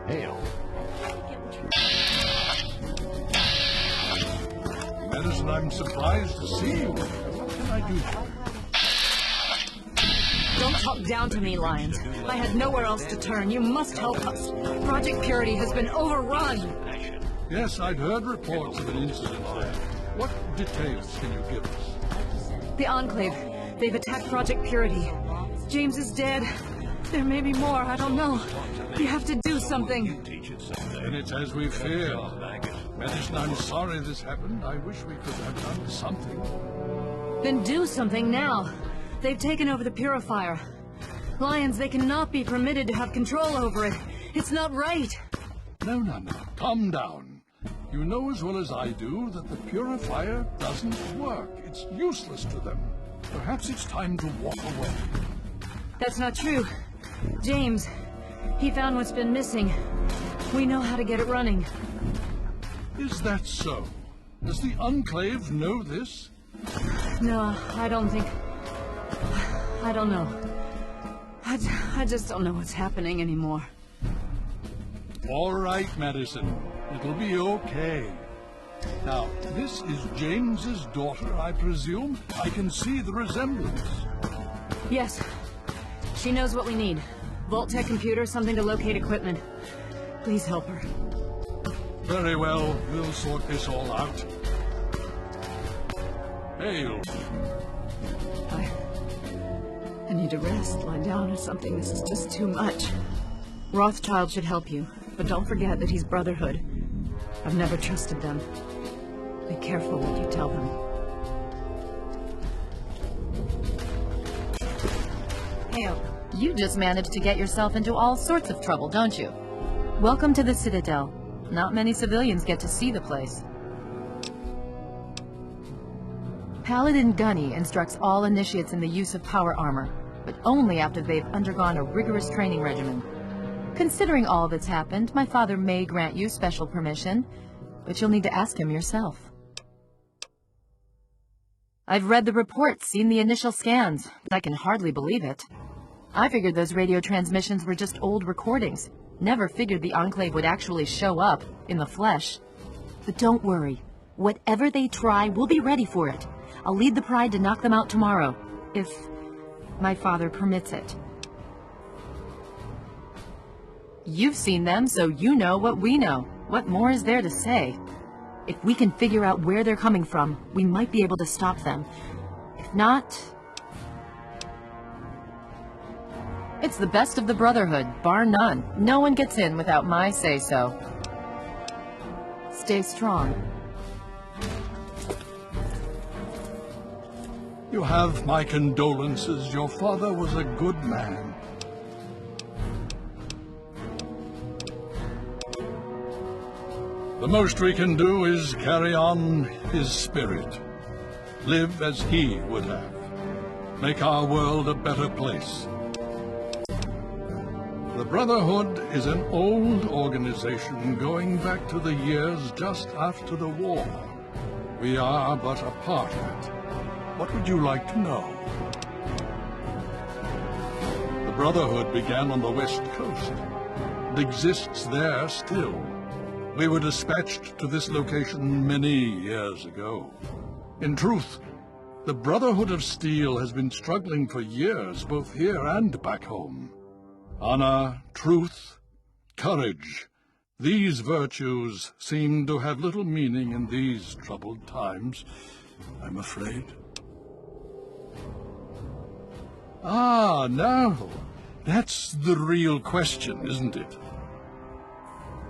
Hail. Madison, I'm surprised to see you. What can I do? Don't talk down to me, Lyons. I had nowhere else to turn. You must help us. Project Purity has been overrun. Yes, I'd heard reports of an incident there. What details can you give us? The Enclave. They've attacked Project Purity. James is dead. There may be more, I don't know. We have to do something. And it's as we feared. Madison, I'm sorry this happened. I wish we could have done something. Then do something now. They've taken over the Purifier. Lyons, they cannot be permitted to have control over it. It's not right. No. Calm down. You know as well as I do that the Purifier doesn't work. It's useless to them. Perhaps it's time to walk away. That's not true. James, he found what's been missing. We know how to get it running. Is that so? Does the Enclave know this? No, I don't think... I don't know. I just don't know what's happening anymore. All right, Madison. It'll be okay. Now, this is James's daughter, I presume? I can see the resemblance. Yes. She knows what we need. Vault-Tec computer, something to locate equipment. Please help her. Very well. We'll sort this all out. Hail. I need to rest, lie down or something. This is just too much. Rothschild should help you, but don't forget that he's Brotherhood. I've never trusted them. Be careful what you tell them. Hale, you just managed to get yourself into all sorts of trouble, don't you? Welcome to the Citadel. Not many civilians get to see the place. Paladin Gunny instructs all initiates in the use of power armor, but only after they've undergone a rigorous training regimen. Considering all that's happened, my father may grant you special permission, but you'll need to ask him yourself. I've read the reports, seen the initial scans, but I can hardly believe it. I figured those radio transmissions were just old recordings. Never figured the Enclave would actually show up, in the flesh. But don't worry. Whatever they try, we'll be ready for it. I'll lead the Pride to knock them out tomorrow, if my father permits it. You've seen them, so you know what we know. What more is there to say? If we can figure out where they're coming from, we might be able to stop them. If not... It's the best of the Brotherhood, bar none. No one gets in without my say-so. Stay strong. You have my condolences. Your father was a good man. The most we can do is carry on his spirit. Live as he would have. Make our world a better place. The Brotherhood is an old organization going back to the years just after the war. We are but a part of it. What would you like to know? The Brotherhood began on the West Coast. It exists there still. We were dispatched to this location many years ago. In truth, the Brotherhood of Steel has been struggling for years, both here and back home. Honor, truth, courage. These virtues seem to have little meaning in these troubled times, I'm afraid. Ah, now, that's the real question, isn't it?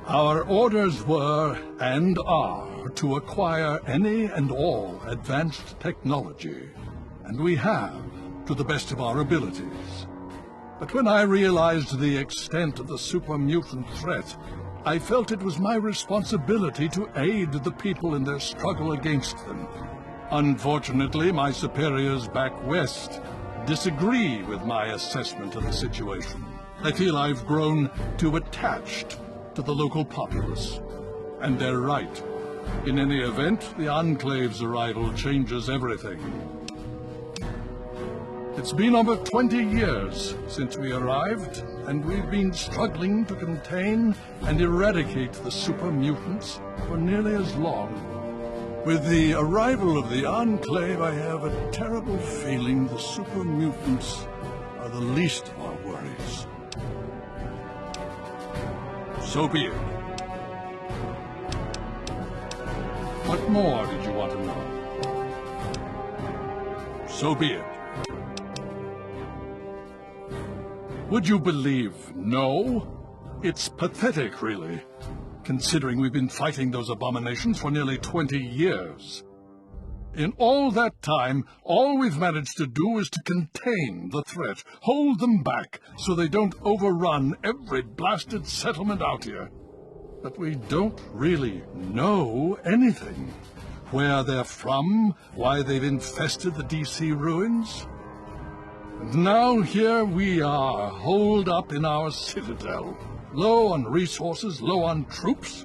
Our orders were, and are, to acquire any and all advanced technology, and we have, to the best of our abilities. But when I realized the extent of the super-mutant threat, I felt it was my responsibility to aid the people in their struggle against them. Unfortunately, my superiors back west disagree with my assessment of the situation. They feel I've grown too attached to the local populace. And they're right. In any event, the Enclave's arrival changes everything. It's been over 20 years since we arrived, and we've been struggling to contain and eradicate the super mutants for nearly as long. With the arrival of the Enclave, I have a terrible feeling the super mutants are the least of our worries. So be it. What more did you want to know? So be it. Would you believe no? It's pathetic, really, considering we've been fighting those abominations for nearly 20 years. In all that time, all we've managed to do is to contain the threat, hold them back so they don't overrun every blasted settlement out here. But we don't really know anything. Where they're from, why they've infested the DC ruins. And now here we are, holed up in our citadel, low on resources, low on troops.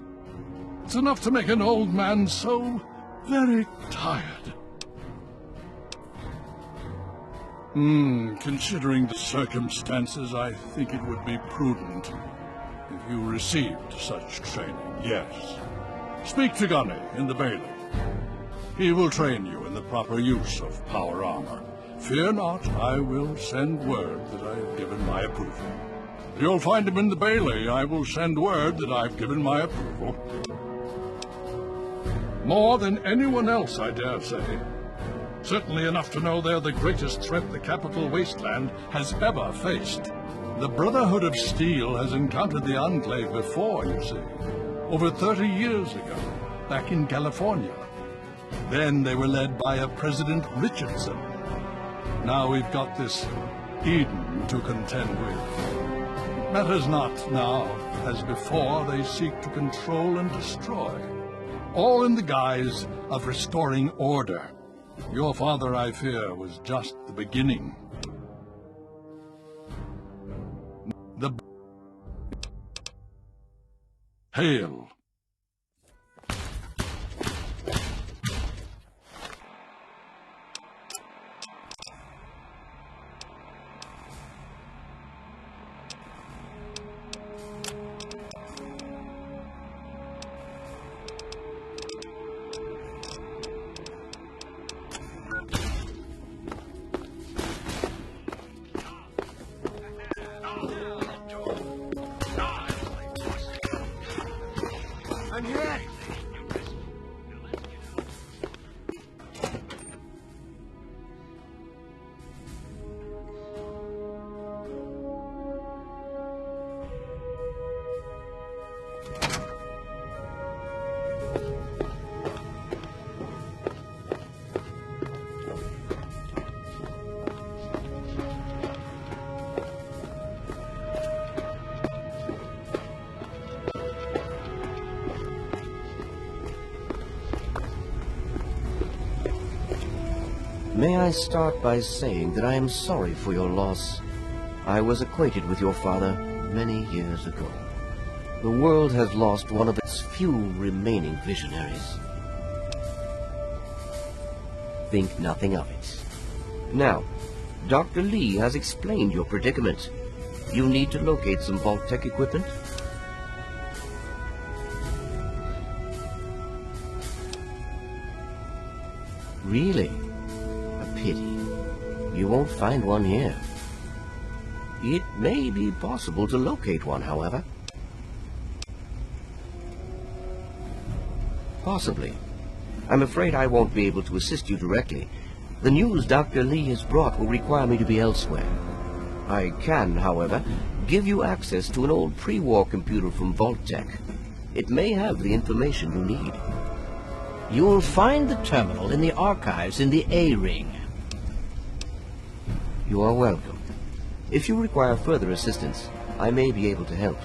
It's enough to make an old man so very tired. Considering the circumstances, I think it would be prudent if you received such training, yes. Speak to Gunny in the Bailey. He will train you in the proper use of power armor. Fear not, I will send word that I have given my approval. If you'll find him in the Bailey, I will send word that I've given my approval. More than anyone else, I dare say. Certainly enough to know they're the greatest threat the Capital Wasteland has ever faced. The Brotherhood of Steel has encountered the Enclave before, you see. Over 30 years ago, back in California. Then they were led by a President Richardson. Now we've got this Eden to contend with. It matters not now, as before they seek to control and destroy. All in the guise of restoring order. Your father, I fear, was just the beginning. Hail. I'm ready. May I start by saying that I am sorry for your loss. I was acquainted with your father many years ago. The world has lost one of its few remaining visionaries. Think nothing of it. Now, Dr. Lee has explained your predicament. You need to locate some Vault-Tec equipment. Really? Pity. You won't find one here. It may be possible to locate one, however. Possibly. I'm afraid I won't be able to assist you directly. The news Dr. Lee has brought will require me to be elsewhere. I can, however, give you access to an old pre-war computer from Vault-Tec. It may have the information you need. You'll find the terminal in the archives in the A-Ring. You are welcome. If you require further assistance, I may be able to help.